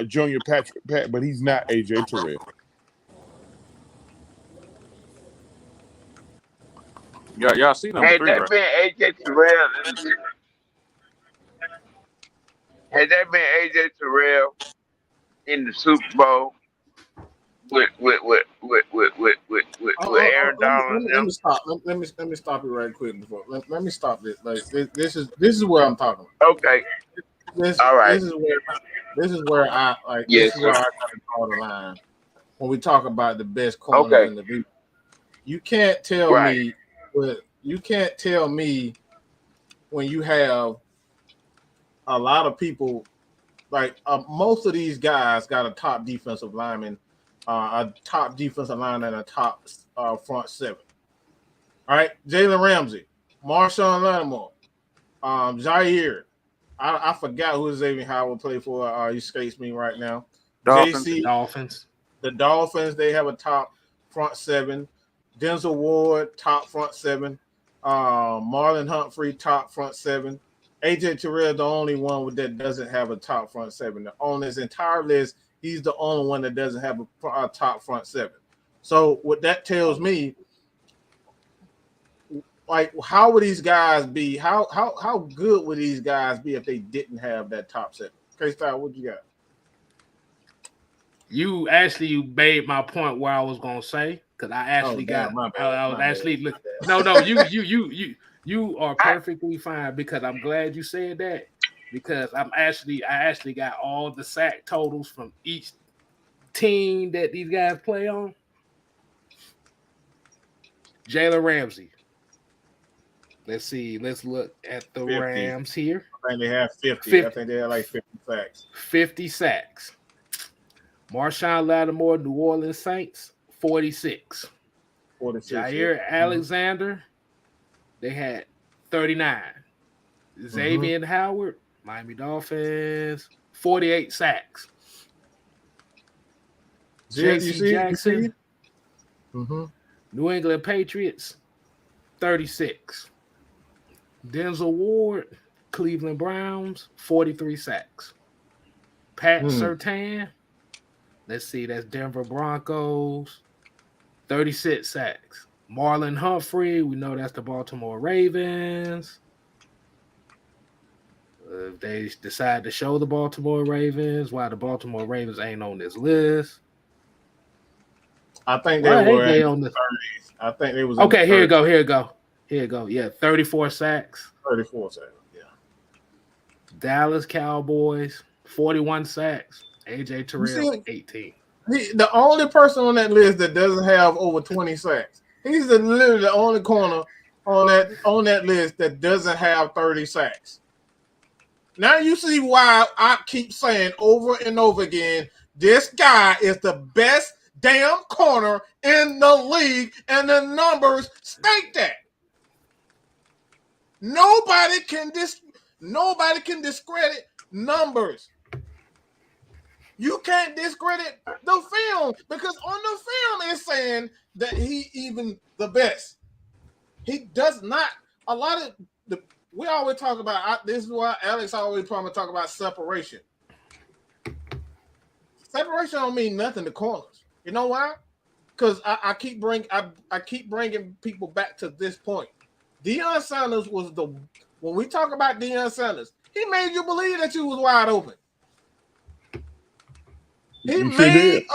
Junior Patrick, but he's not AJ Terrell. Y'all see number 3, right? Had that been AJ Terrell in the Super Bowl with Aaron Donald? Let me stop. Let me stop you right quick before. Let me stop this. Like this is where I'm talking about. Okay. All right. This is where I like. Yes, this is where I got to draw the line when we talk about the best corner in the league. You can't tell me. You can't tell me when you have a lot of people like most of these guys got a top defensive lineman, a top defensive lineman, and a top front 7. All right, Jalen Ramsey, Marshawn Lattimore, Jair. I forgot who Xavier Howard played for. He escapes me right now. Dolphins. The Dolphins. They have a top front 7. Denzel Ward, top front 7. Marlon Humphrey, top front 7. AJ Terrell, the only one that doesn't have a top front 7. On his entire list, he's the only one that doesn't have a top front 7. So what that tells me, like, how would these guys be? How good would these guys be if they didn't have that top 7? K-Style, what you got? You actually made my point where I was gonna say, because I actually you are perfectly fine, because I'm glad you said that, because I actually got all the sack totals from each team that these guys play on. Jalen Ramsey. Let's see. Let's look at the 50. Rams here. I think they have 50. I think they have like 50 sacks. 50 sacks. Marshawn Lattimore, New Orleans Saints, 46. 46. Jair Alexander, they had 39. Xavier Howard, Miami Dolphins, 48 sacks. J.C. Jackson, New England Patriots, 36. Denzel Ward, Cleveland Browns, 43 sacks. Pat Surtain, let's see, that's Denver Broncos, 36 sacks. Marlon Humphrey, we know that's the Baltimore Ravens. If they decide to show the Baltimore Ravens, why the Baltimore Ravens ain't on this list? I think they on the 30s. I think they was okay. Here you go. Yeah, 34 sacks. 34 sacks. Yeah. Dallas Cowboys, 41 sacks. AJ Terrell, 18. The only person on that list that doesn't have over 20 sacks. He's literally the only corner on that list that doesn't have 30 sacks. Now you see why I keep saying over and over again, this guy is the best damn corner in the league, and the numbers state that. Nobody can discredit numbers. You can't discredit the film, because on the film it's saying that he even the best. He does not. A lot of we always talk about. This is why Alex always probably talk about separation. Separation don't mean nothing to corners. You know why? Because I keep bringing people back to this point. Deion Sanders was when we talk about Deion Sanders, he made you believe that you was wide open. He You sure made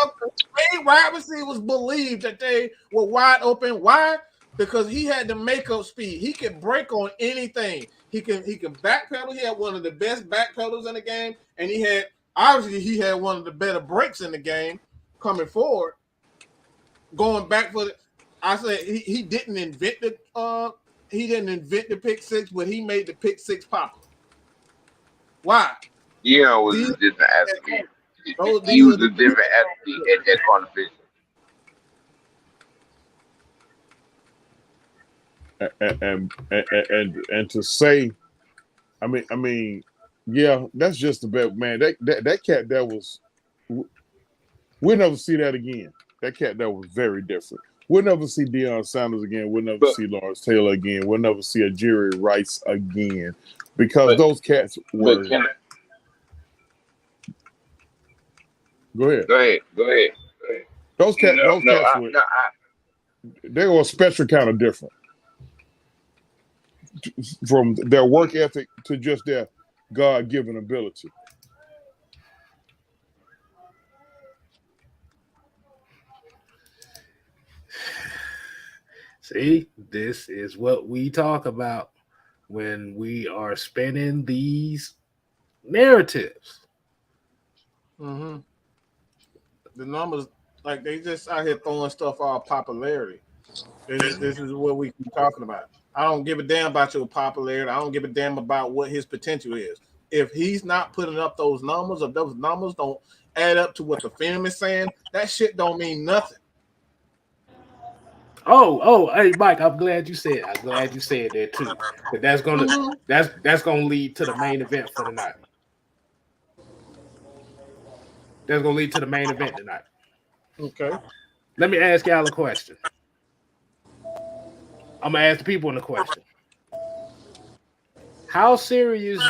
did. wide receivers believe that they were wide open. Why? Because he had the makeup speed. He could break on anything. He can backpedal. He had one of the best backpedals in the game, and he had one of the better breaks in the game coming forward. Going back for the, I said he didn't invent the pick six, but he made the pick six popular. Why? Dion was These a different athlete. He these are was the a different athlete at that competition. And to say, I mean, yeah, that's just the best, man. That cat that was, we'll never see that again. That cat that was very different. We'll never see Deion Sanders again. We'll never see Lawrence Taylor again. We'll never see a Jerry Rice again, because those cats were. Go ahead. Those cats were. They were a special kind of different. From their work ethic to just their God-given ability. See, this is what we talk about when we are spinning these narratives. Mm-hmm. The numbers, like they just out here throwing stuff off popularity. This is what we keep talking about. I don't give a damn about your popularity. I don't give a damn about what his potential is. If he's not putting up those numbers, or those numbers don't add up to what the film is saying, that shit don't mean nothing. Hey Mike, I'm glad you said that too. But that's gonna lead to the main event for tonight. That's gonna lead to the main event tonight. Okay. Let me ask y'all a question. I'm gonna ask the people in the question. How serious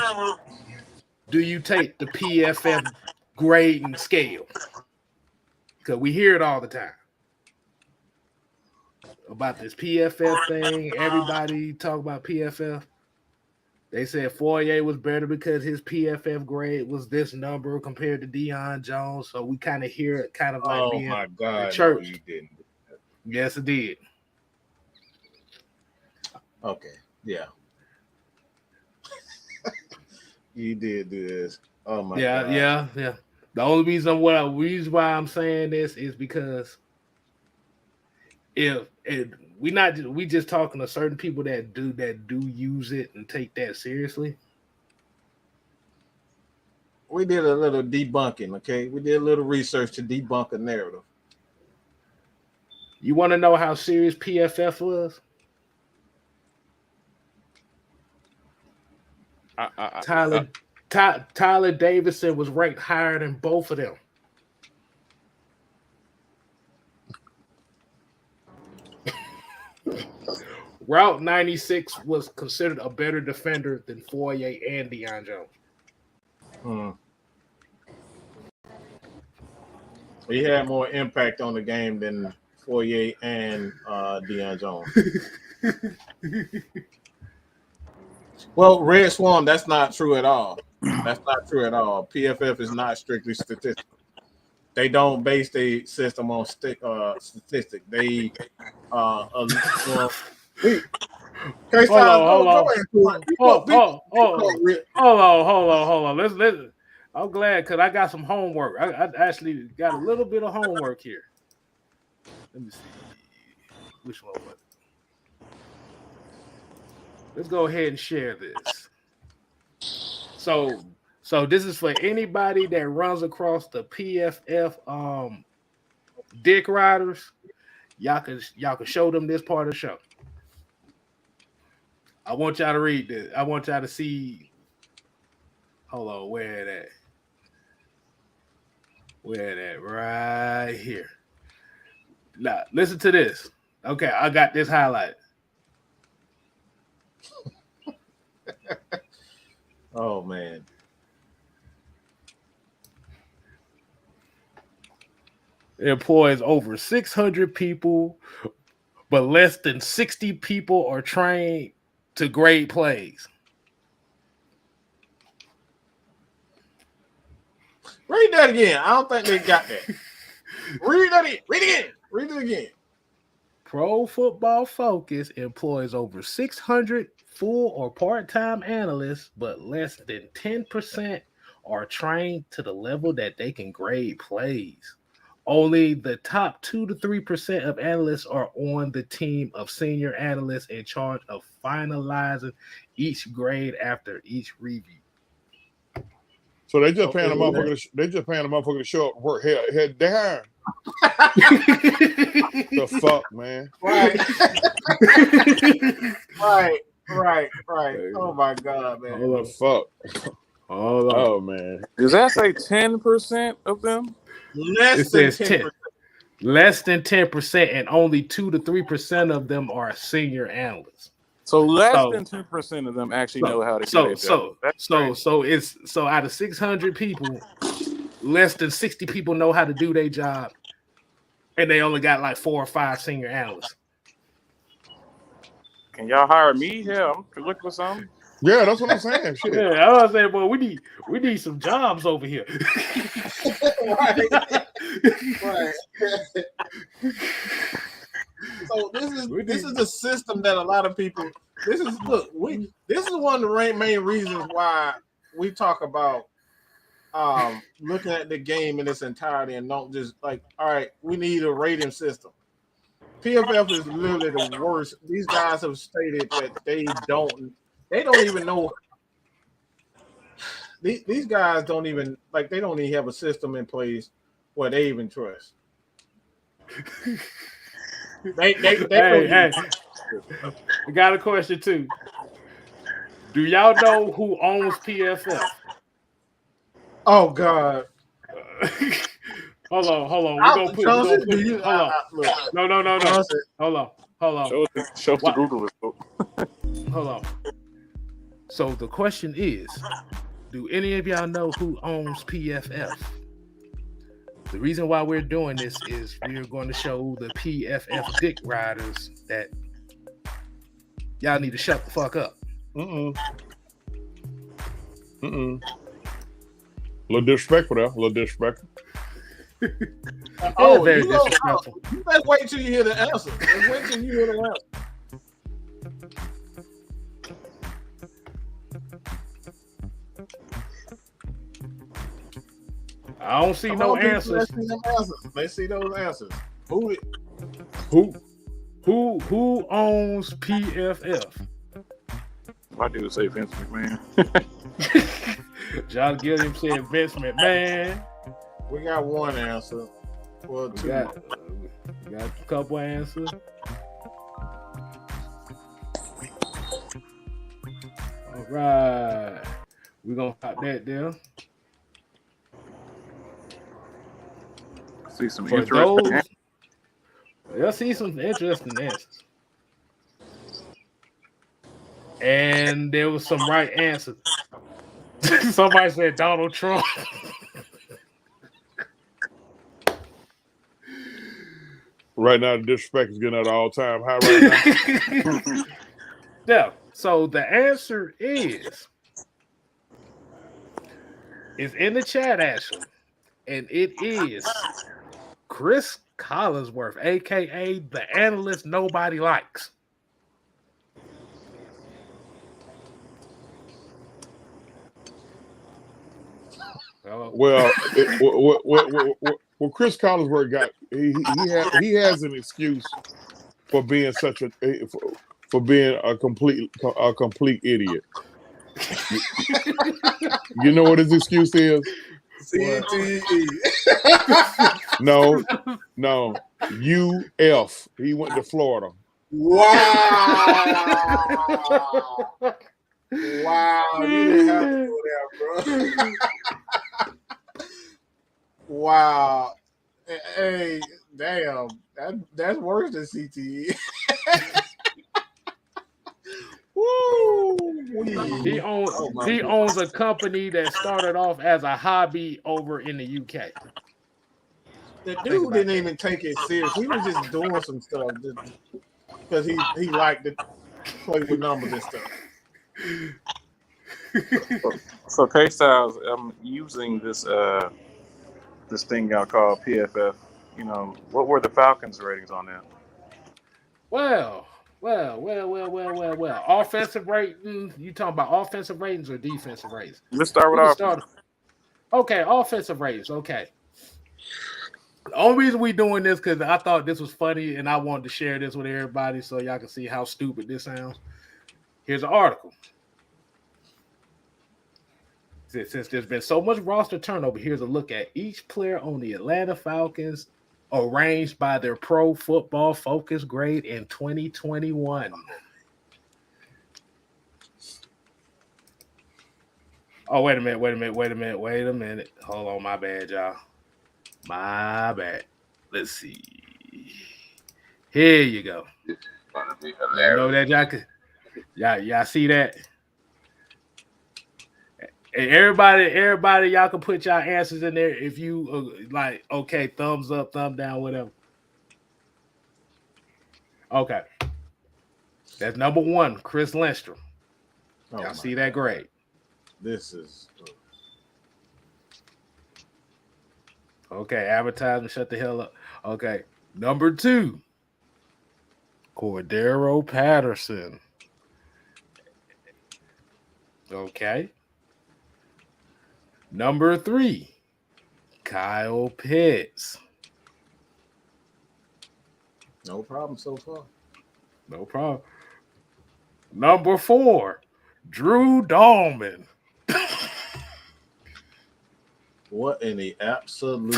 do you take the PFF grading scale? Because we hear it all the time about this PFF thing. Everybody talk about PFF. They said Fourier was better because his PFF grade was this number compared to Deion Jones. So we kind of hear it kind of like being my God, the church. No, you didn't. Yes, it did. Okay. Yeah. You did do this. Oh my God. Yeah. The only reason why I'm saying this is because we just talking to certain people that do use it and take that seriously. We did a little debunking, okay? We did a little research to debunk a narrative. You want to know how serious PFF was? Tyler Davidson was ranked higher than both of them. Route 96 was considered a better defender than Fourier and Deion Jones. He had more impact on the game than Fourier and Deion Jones. Well, Red Swan, that's not true at all. That's not true at all. PFF is not strictly statistical. They don't base their system on statistic. They wait. Hold on. Let's. I'm glad because I got some homework. I actually got a little bit of homework here. Let me see. Which one was it? Let's go ahead and share this. So this is for anybody that runs across the PFF dick riders. Y'all can show them this part of the show. I want y'all to read this. I want y'all to see. Hold on, where that? Where that? Right here. Now, listen to this. Okay, I got this highlighted. Oh man. It employs over 600 people, but less than 60 people are trained to grade plays. Read that again. I don't think they got that. Read that again. Read it again. Read it again. Pro Football Focus employs over 600 full or part-time analysts, but less than 10% are trained to the level that they can grade plays. Only the top 2 to 3% of analysts are on the team of senior analysts in charge of finalizing each grade after each review. So they just paying a motherfucker. They just paying a motherfucker to show up, work head down. The fuck, man. Right. Right. Oh my God, man. The fuck. Oh man. Does that say 10% of them? Less than 10%. Less than 10%, and only 2 to 3% of them are senior analysts. So less than 10% of them actually know how to do it. So out of 600 people, less than 60 people know how to do their job, and they only got like 4 or 5 senior analysts. Can y'all hire me? Yeah, I'm looking for something. Yeah, that's what I'm saying. Shit. Yeah, I was saying, boy, we need some jobs over here. Right. So this is the system that a lot of people. This is one of the main reasons why we talk about looking at the game in its entirety and don't just like, all right, we need a rating system. PFF is literally the worst. These guys have stated that they don't even know. These guys don't even they don't even have a system in place where they even trust. Hey, we got a question too. Do y'all know who owns PFF? Oh God. Hold on. We're gonna put hold on. No. Hold on. Show the Google. Hold on. So the question is, do any of y'all know who owns PFF? The reason why we're doing this is we're going to show the PFF dick riders that y'all need to shut the fuck up. Little disrespectful there. Little disrespectful. Very disrespectful. You better wait till you hear the answer. Wait till you hear the answer. I don't see no answers. Let's see those answers. Who owns PFF? My dude say Vince McMahon. John Gilliam said Vince McMahon. We got one answer. Well, we got a couple answers. All right. We're going to pop that there. See some interesting. You'll see some interesting answers. And there was some right answers. Somebody said Donald Trump. Right now, the disrespect is getting at an all-time high right now. Yeah. So the answer is in the chat, actually. And it is Chris Collinsworth, a.k.a. the analyst nobody likes. Well, Chris Collinsworth got he has an excuse for being for being a complete idiot. You know what his excuse is? CTE. No. UF. He went to Florida. Wow. Wow. You didn't have to go there, bro. Wow. Hey, damn. That's worse than CTE. Woo. He owns a company that started off as a hobby over in the UK. The dude didn't even take it serious. He was just doing some stuff because he liked to play with numbers and stuff. So K-Styles, I'm using this this thing y'all call PFF. You know, what were the Falcons' ratings on that? Well. Offensive rating. You talking about offensive ratings or defensive ratings? Let's start with We can offense. start. Okay, offensive ratings. Okay. The only reason we doing this because I thought this was funny and I wanted to share this with everybody so y'all can see how stupid this sounds. Here's an article. Since there's been so much roster turnover, here's a look at each player on the Atlanta Falcons arranged by their Pro Football Focus grade in 2021. Oh, wait a minute. Hold on, my bad, y'all. My bad. Let's see. Here you go. It's gonna be You hilarious. know that y'all could, y'all see that? And everybody, y'all can put y'all answers in there if you like. Okay, thumbs up, thumb down, whatever. Okay, that's number one, Chris Lindstrom. Oh Y'all my see that grade? This is Okay, advertisement, shut the hell up. Okay, number two, Cordero Patterson. Okay. Number three, Kyle Pitts. no problem so far. No problem. Number four, Drew Dahlman. What in the absolute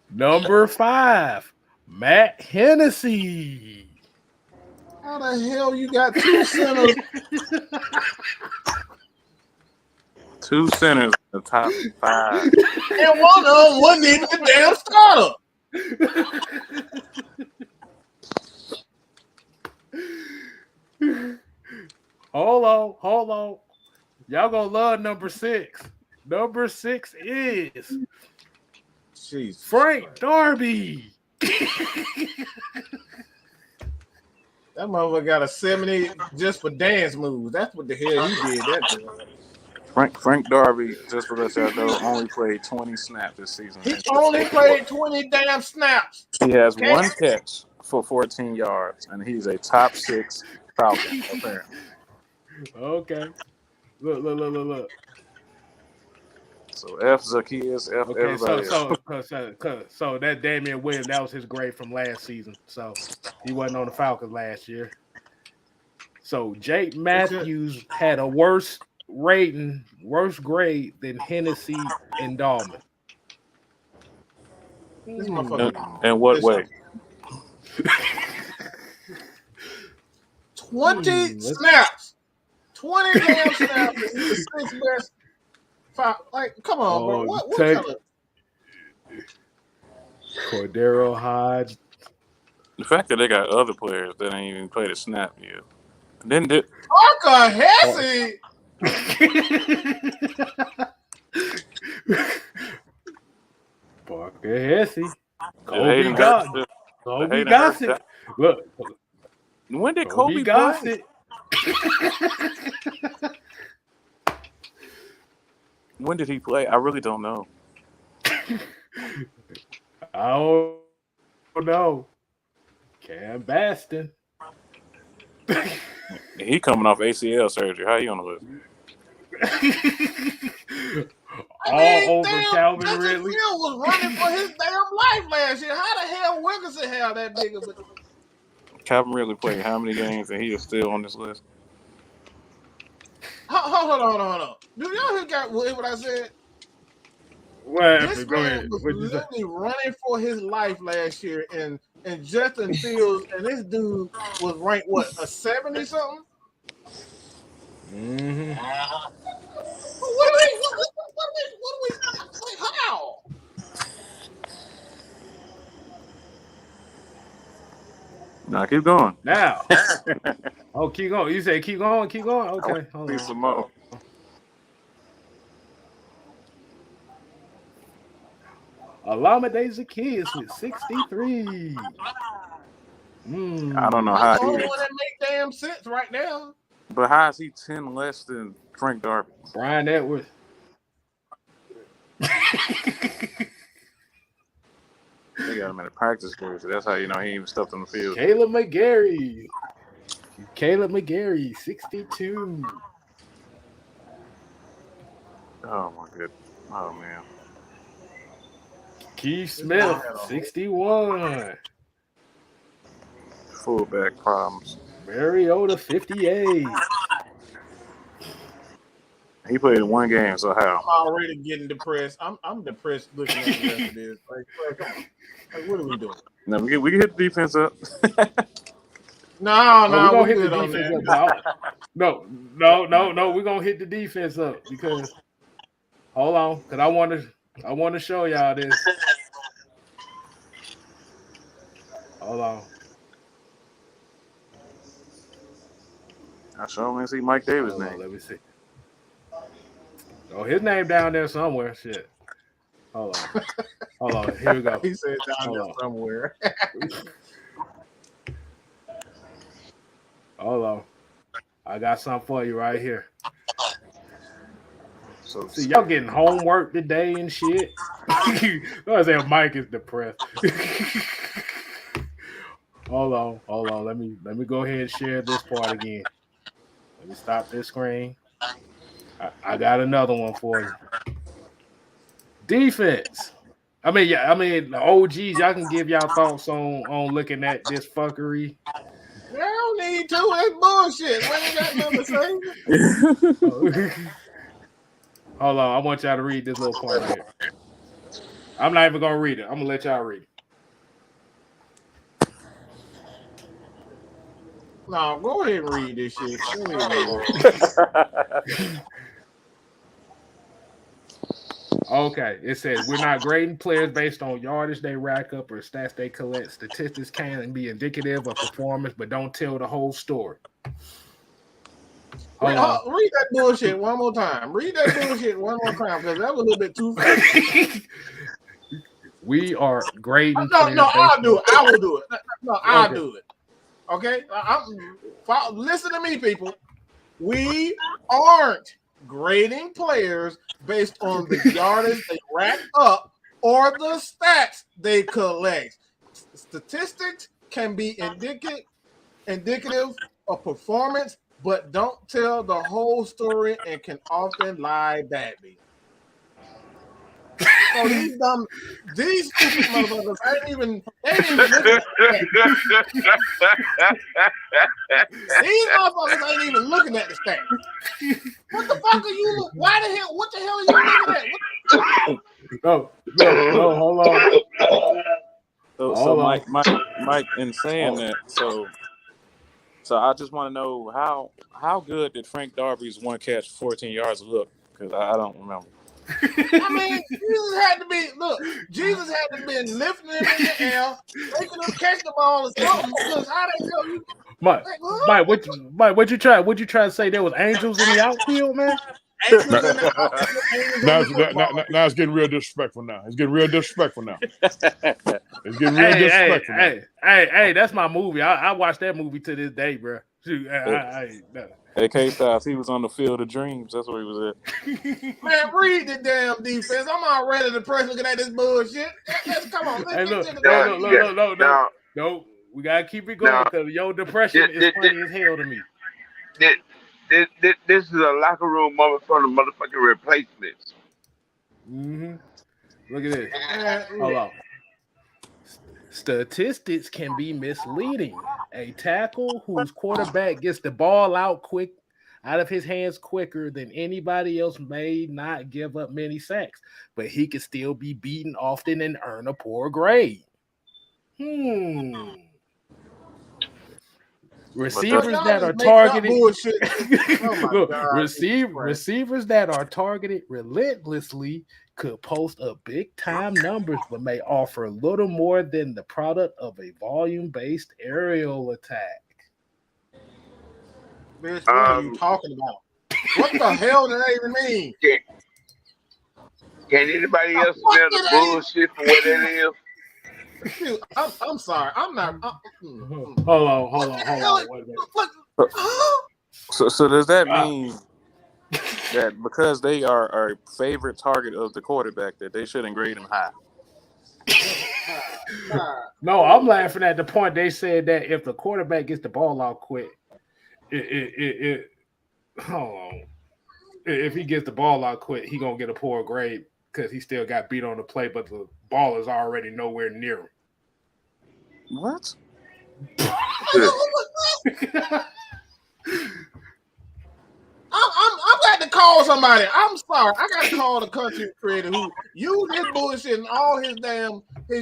Number five, Matt Hennessy. how the hell you got two centers? Two centers in the top five. And one of them wasn't even the damn starter. Hold on. Y'all gonna love number six. Number six is Jesus Frank Christ. Darby. That motherfucker got a 70 just for dance moves. That's what the hell he did. That Frank Darby, just to let y'all know, only played 20 snaps this season. he only played 20 damn snaps. He has Okay. one catch for 14 yards, and he's a top 6 Falcon, apparently. Okay. Look. So F Zacchaeus, F Okay, everybody else. so that Damian Williams, that was his grade from last season. So he wasn't on the Falcons last year. So Jake Matthews had a worse grade than Hennessy and Dahlman. This motherfucker. In what way? 20 snaps. 20 damn snaps. He's the sixth best. Like, come on, bro. What kind of Cordero Hodge. The fact that they got other players that ain't even played a snap yet. And then did Parker Hesse? Parker Hesse. Kobe Gossett. Look. When did Kobe Kobe Gossett. When did he play? I really don't know. I don't know. Cam Baston. He coming off ACL surgery. How you on the list? All over damn, Calvin Justin Ridley. Fields was running for his damn life last year. How the hell Wilkinson have that big of a... Calvin Ridley played how many games and he is still on this list? Hold on. Do y'all hear what I said? This Go man ahead. was What'd you say? literally running for his life last year, and Justin Fields and this dude was ranked what, a 70 something? Mm-hmm. What do we how? Nah, keep going. Now. Oh, keep going. You say keep going. Okay. Hold See on. some more. Alameda Zacchaeus with 63. I don't know That's how the he only is. one that make damn sense right now. But how is he 10 less than Frank Darby? Brian Edwards. They got him in a practice jersey. That's how you know he ain't even stepped on the field. Caleb McGarry, 62. Oh my goodness. Oh man. Keith Smith, 61. Fullback problems. Mariota, 58. He played in one game, so how? I'm already getting depressed. I'm depressed looking at the rest of this. Like, come on. Like, what are we doing? No, we can hit the defense up. No, we're gonna hit good the on defense that. up. No. We're gonna hit the defense up because hold on, because I want to show y'all this. Hold on. I sure want to see Mike Davis' name. Let me see. Oh, his name down there somewhere. Shit. Hold on. Here we go. He said down there somewhere. Hold on. I got something for you right here. So see, y'all getting homework today and shit. I say Mike is depressed. Hold on. Let me go ahead and share this part again. Let me stop this screen. I got another one for you. Defense. I mean, the OGs, y'all can give y'all thoughts on looking at this fuckery. I don't need to. That's bullshit. When ain't got nothing to say. Hold on. I want y'all to read this little part right here. I'm not even going to read it. I'm going to let y'all read it. No, go ahead and read this shit. Okay, it says we're not grading players based on yardage they rack up or stats they collect. Statistics can be indicative of performance, but don't tell the whole story. Read that bullshit one more time. Read that bullshit one more time because that was a little bit too fast. We are grading. No, I'll do it. I will do it. No, I'll do it. Okay, listen to me, people. We aren't grading players based on the yardage they rack up or the stats they collect. Statistics can be indicative of performance, but don't tell the whole story and can often lie badly. So these stupid motherfuckers ain't even looking at that. These motherfuckers ain't even looking at the stats. What the fuck are you? Why the hell? What the hell are you looking at? No, hold on. So Mike, in saying that, so I just want to know how good did Frank Darby's one catch, 14 yards look? Because I don't remember. I mean, Jesus had to be lifting him in the air, making him catch the ball or something. Because how they tell you? Mike, what you try to say? There was angels in the outfield, man. Now it's getting real disrespectful. Hey, that's my movie. I watched that movie to this day, bro. Shoot, Hey, K-Styles, he was on the Field of Dreams. That's where he was at. Man, read the damn defense. I'm already depressed looking at this bullshit. Come on. Hey, look. No. We got to keep it going because your depression is funny as hell to me. This is a locker room moment for the motherfucking replacements. Mm-hmm. Look at this. Hold on. Statistics can be misleading. A tackle whose quarterback gets the ball out of his hands quicker than anybody else may not give up many sacks, but he can still be beaten often and earn a poor grade. Receivers that are targeted. Receivers that are targeted relentlessly could post up big time numbers, but may offer little more than the product of a volume-based aerial attack. Bitch, what are you talking about? What the hell does that even mean? Can anybody else smell the bullshit for what it is? Dude, I'm sorry. I'm not. Hold on. Wait a minute. So does that mean that because they are a favorite target of the quarterback, that they shouldn't grade him high. No, I'm laughing at the point they said that if the quarterback gets the ball out quick, hold on. If he gets the ball out quick, he gonna get a poor grade because he still got beat on the play, but the ball is already nowhere near him. What? I'm got to call somebody. I'm sorry. I got to call the content creator who used this bullshit in all his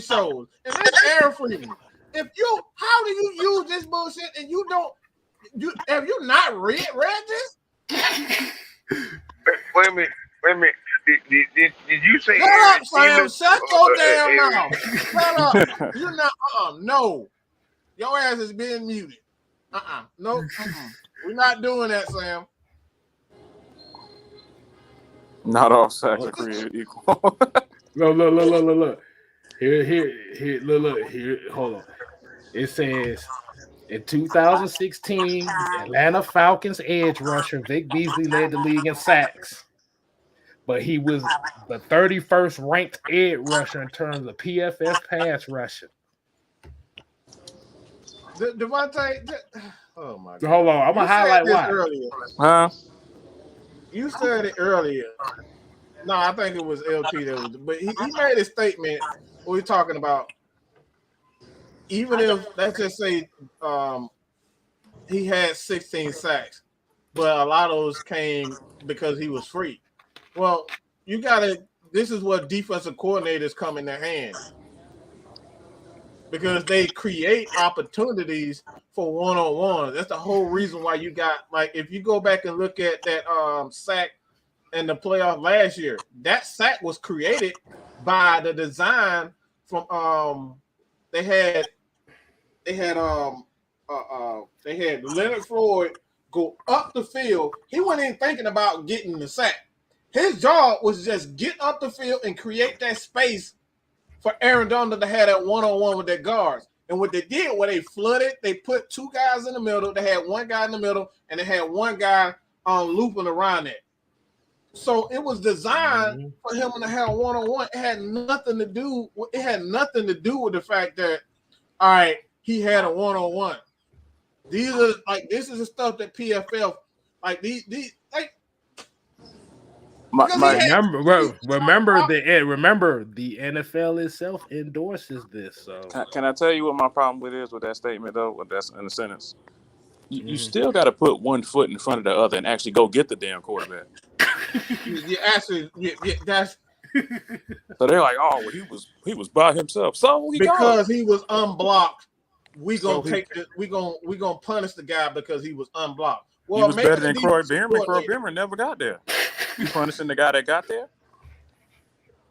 shows. And that's Aaron Freeman. How do you use this bullshit and have you not read this? Wait a minute. Did you say? Shut up, Sam. Shut your damn mouth. Shut up. You're not. No. Your ass is being muted. No. We're not doing that, Sam. Not all sacks are created equal. Look. Here, look. Here, hold on. It says in 2016, Atlanta Falcons edge rusher Vic Beasley led the league in sacks, but he was the 31st ranked edge rusher in terms of PFF pass rushing. Devontae, oh my God! Hold on, I'm gonna highlight why. Earlier. Huh? You said it earlier. No, I think it was LP that was, but he made a statement. We're talking about even if let's just say he had 16 sacks, but a lot of those came because he was free. Well, you gotta. This is what defensive coordinators come in their hand because they create opportunities for one-on-one. That's the whole reason why you got, like, if you go back and look at that sack in the playoff last year, that sack was created by the design from they had Leonard Floyd go up the field. He wasn't even thinking about getting the sack. His job was just get up the field and create that space for Aaron Donald to have that one-on-one with their guards. And what they did, they flooded, they put two guys in the middle. They had one guy in the middle, and they had one guy looping around it. So it was designed for him to have one-on-one. It had nothing to do with the fact that, all right, he had a one-on-one. These are this is the stuff that PFF remember the NFL itself endorses this. So can I tell you what my problem with that statement though? What that's in the sentence. You still got to put one foot in front of the other and actually go get the damn quarterback. That's so they're like, oh, well, he was by himself. So he was unblocked. We gonna punish the guy because he was unblocked. Well, he was better than Croy Bierman. Croy Bierman never got there. You punishing the guy that got there?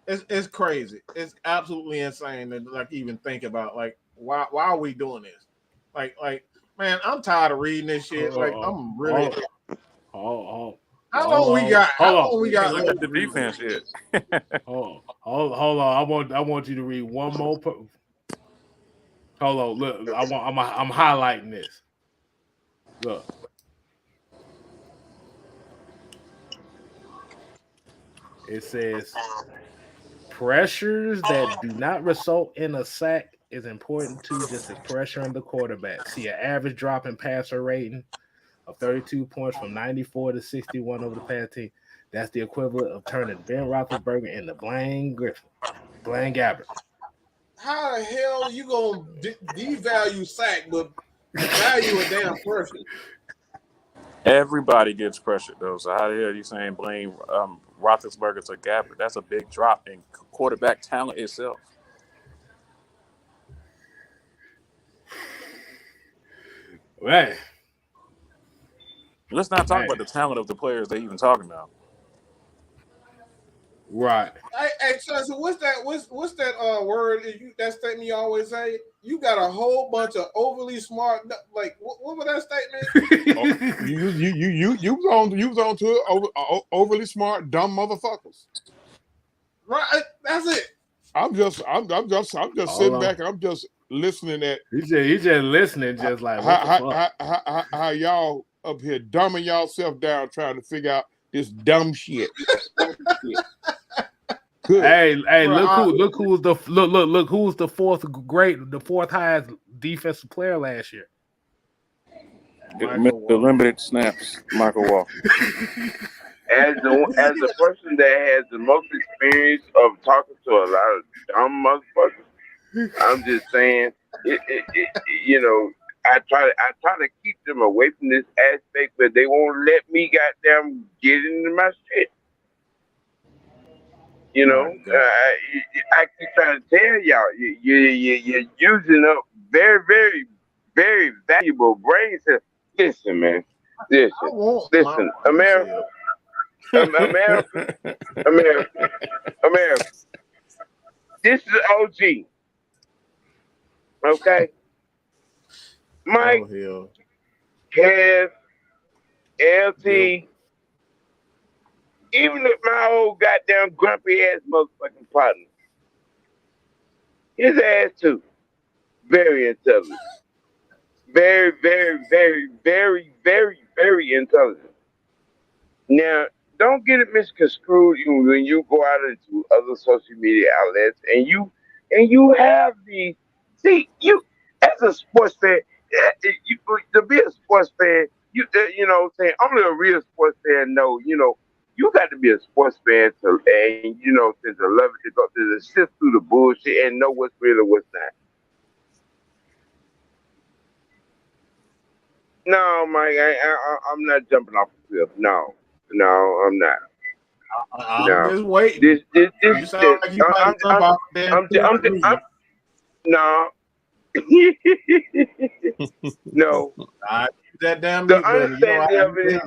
It's crazy. It's absolutely insane to even think about why are we doing this? Man, I'm tired of reading this shit. I'm really. How long we got? Look at the defense shit. Hold on. I want you to read one more. Hold on. Look, I'm highlighting this. Look. It says pressures that do not result in a sack is important too, just as pressure on the quarterback. See an average drop in passer rating of 32 points from 94 to 61 over the past team. That's the equivalent of turning Ben Roethlisberger into Blaine Gabbert. How the hell you gonna devalue sack but value a damn pressure? Everybody gets pressured though. So how the hell are you saying Blaine Roethlisberger to Gabbert? That's a big drop in quarterback talent itself. Right. Let's not talk about the talent of the players they even talking about. Right. Hey, so what's that word? That statement you always say? You got a whole bunch of overly smart. What was that statement? You was on to it. Overly smart, dumb motherfuckers. Right. That's it. I'm just sitting back and I'm just listening at. He's just listening, just like how y'all up here dumbing yourself down trying to figure out This dumb shit. Good. Hey, look who was the fourth highest defensive player last year. The limited snaps, Michael Walker. As the person that has the most experience of talking to a lot of dumb motherfuckers, I'm just saying, you know, I try to keep them away from this aspect, but they won't let me goddamn get into my shit. You know, I keep trying to tell y'all, you're using up very, very, very valuable brain cells. Listen, man. Listen, America. America. This is OG. Okay? Mike, Kev, LT, even if my old goddamn grumpy ass motherfucking partner, his ass too, very intelligent. Very, very, very, very, very, very intelligent. Now, don't get it misconstrued when you go out into other social media outlets and you have the you as a sports fan, to be a sports fan, you know what I'm saying, only a real sports fan know, you know, you got to be a sports fan to love it, to go to sift through the bullshit and know what's real and what's not. No, Mike, I'm not jumping off the cliff. No, I'm not. I'm just waiting. You sound like you might jump off the damn no. No. That damn The understanding of it is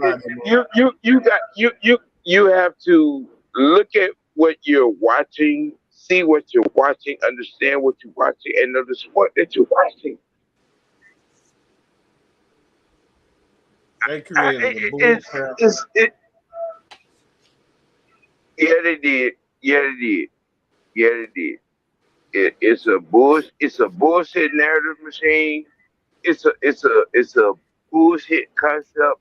you have to look at what you're watching, see what you're watching, understand what you're watching, and know the sport that you're watching. They created a Yeah, they did. It's a bullshit narrative machine. It's a bullshit concept.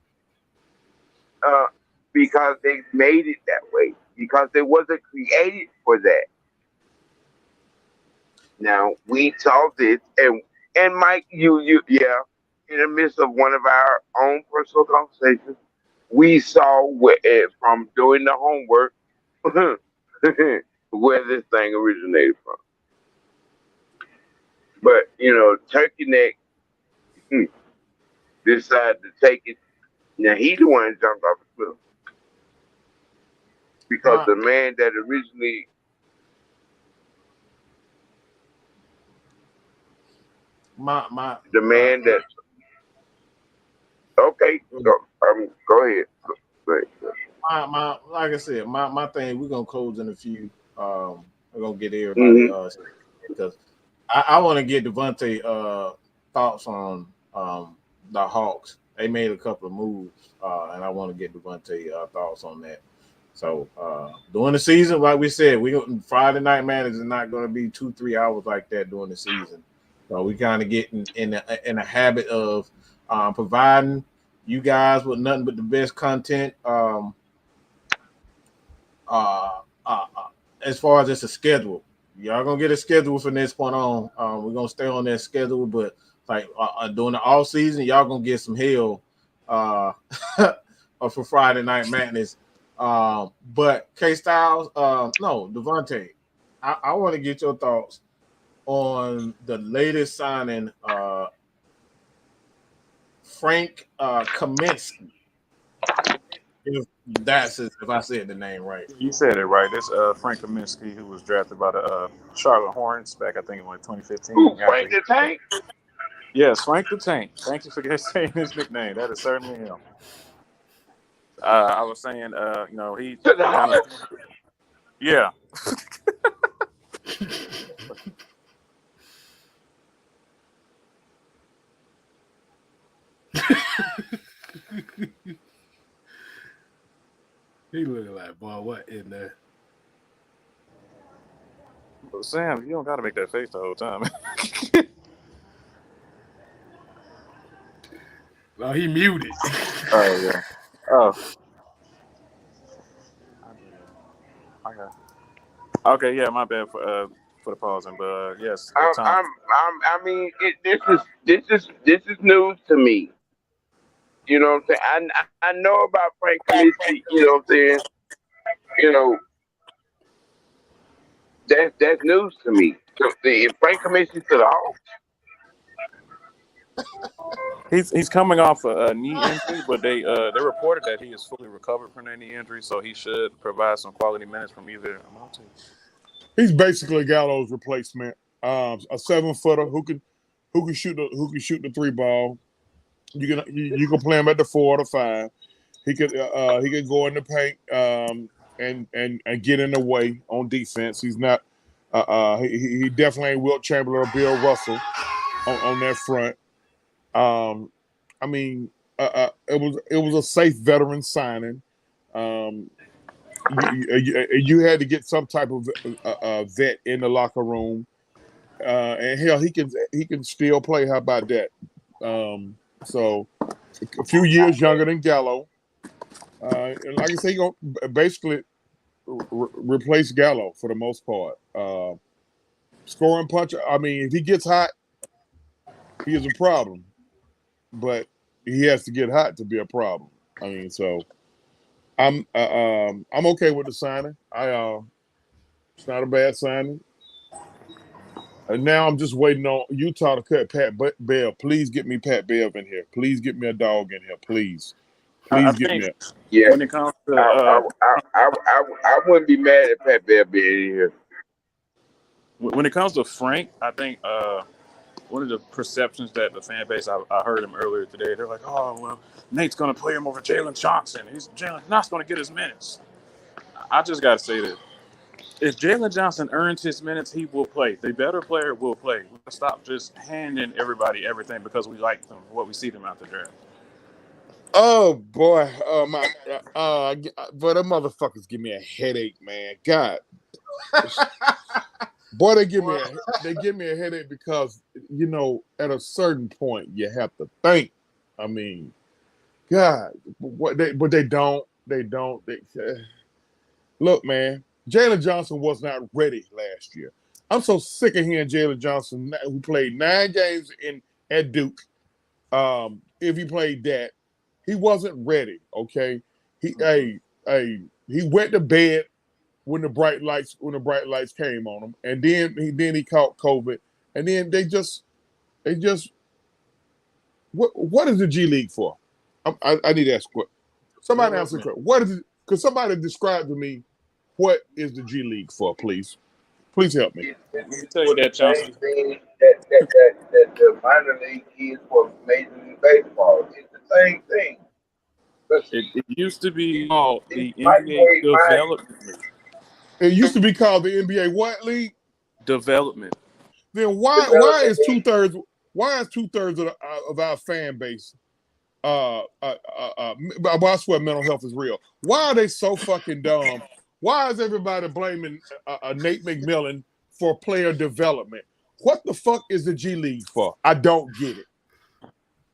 Because they made it that way. Because it wasn't created for that. Now we saw this, and Mike, you in the midst of one of our own personal conversations, we saw from doing the homework where this thing originated from. But Turkey Neck decided to take it. Now he the one that jumped off the cliff because the man that originally. The man that. Okay, go ahead. Like I said, my thing. We're gonna close in a few. We're gonna get everybody because I want to get Devontae thoughts on the Hawks. They made a couple of moves, and I want to get Devontae thoughts on that. So during the season, like we said, Friday Night Madness is not going to be 2-3 hours like that during the season. So we kind of get in a habit of providing you guys with nothing but the best content. As far as it's a schedule, y'all gonna get a schedule from this point on. We're gonna stay on that schedule, but like during the off season, y'all gonna get some hell for Friday Night Madness. But K Styles, no, Devontae, I want to get your thoughts on the latest signing, Frank Kaminsky. If I said the name right. You said it right. It's Frank Kaminsky, who was drafted by the Charlotte Hornets back, I think, in 2015. Ooh, Frank the Tank? Yes, Frank the Tank. Thank you for saying his nickname. That is certainly him. I was saying, he kind of, yeah. He looking like, boy, what in there? But Sam, you don't got to make that face the whole time. No, he muted. Oh, yeah. Oh. Okay, yeah, my bad for the pausing, but yes, Tom. I mean, this is news to me. You know what I'm saying? I know about Frank Kaminsky. You know what I'm saying? You know, that's news to me. So if Frank Kaminsky to the Hawks, He's coming off a knee injury, but they reported that he is fully recovered from that knee injury, so he should provide some quality minutes from either. He's basically Gallo's replacement. A 7-footer who can shoot the 3 ball. You can play him at the 4 or the 5. He could go in the paint and get in the way on defense. He's not he definitely ain't Wilt Chamberlain or Bill Russell on that front. I mean, it was a safe veteran signing. You had to get some type of vet in the locker room, and hell, he can still play. How about that? So a few years younger than Gallo, and like I say, he gonna basically replace Gallo for the most part. Scoring puncher. I mean, if he gets hot, he is a problem, but he has to get hot to be a problem. I mean, so I'm okay with the signing. It's not a bad signing. And now I'm just waiting on Utah to cut Pat Bev. Please get me Pat Bev in here. Please get me a dog in here. Please get me. Yeah. When it comes to, I wouldn't be mad at Pat Bev being here. when it comes to Frank, I think one of the perceptions that the fan base, I heard him earlier today, they're like, oh, well, Nate's going to play him over Jalen Johnson. Jalen's not going to get his minutes. I just got to say this. If Jalen Johnson earns his minutes, he will play. The better player will play. We'll stop just handing everybody everything because we like them, what we see them out the draft. Oh boy, but them motherfuckers give me a headache, man. God, boy, they give me a headache because at a certain point you have to think. I mean, God, but they don't. Look, man. Jalen Johnson was not ready last year. I'm so sick of hearing Jalen Johnson, who played 9 games at Duke. If he played that, he wasn't ready. Okay, he went to bed when the bright lights came on him, and then he caught COVID, and then they just what is the G League for? I need to ask what somebody answer. What is it? Could somebody describe to me? What is the G League for, please? Please help me. Let me tell you that, Johnson. That the minor league is for Major League Baseball. It's the same thing. It used to be called the NBA Development League. It used to be called the NBA what league? Development. Then why is 2/3 of our fan base? But I swear mental health is real. Why are they so fucking dumb? Why is everybody blaming Nate McMillan for player development? What the fuck is the G League for? I don't get it.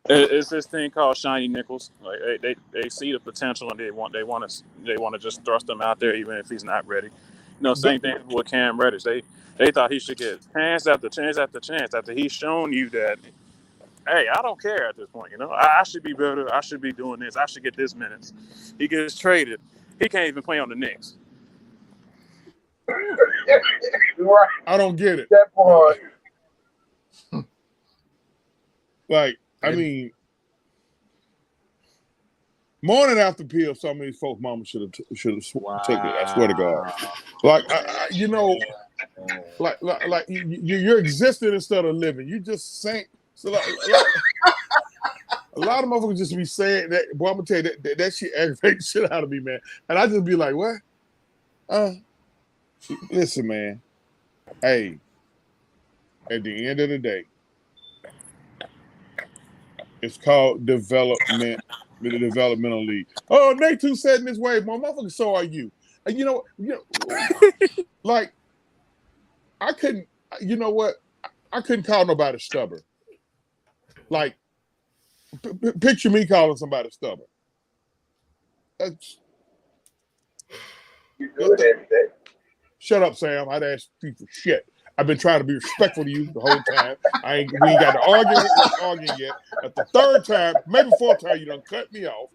It's this thing called shiny nickels. Like they see the potential and they want to just thrust him out there even if he's not ready. Same thing with Cam Reddish. They thought he should get chance after chance after chance after he's shown you that. Hey, I don't care at this point. I should be better. I should be doing this. I should get this minutes. He gets traded. He can't even play on the Knicks. I don't get it. That part. Like, I mean, morning after pill, some of these folks' mama should have taken it. I swear to God. Like, like you're existing instead of living. You just saying. So a lot of motherfuckers just be saying that. Boy, I'm gonna tell you that shit aggravates shit out of me, man. And I just be like, what? Listen, man. Hey, at the end of the day, it's called development, the developmental league. Oh, Nate too said in this way, motherfucker. So are you? And like I couldn't. You know what? I couldn't call nobody stubborn. Like, picture me calling somebody stubborn. Shut up, Sam. I'd ask you for shit. I've been trying to be respectful to you the whole time. We ain't got to arguing yet. At the third time, maybe fourth time, you done cut me off.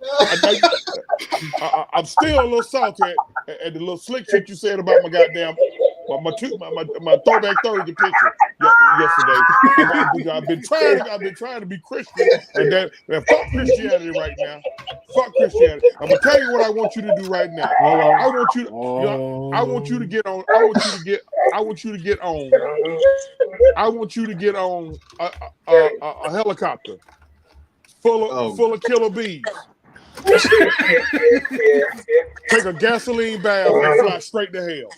I'm still a little salty at the little slick shit you said about my goddamn my throwback Thursday picture yesterday. I've been trying to be Christian, and that fuck Christianity right now. Fuck Christianity. I'm gonna tell you what I want you to do right now. I want you to get on. I want you to get on a helicopter full of killer bees. Take a gasoline bath and fly straight to hell.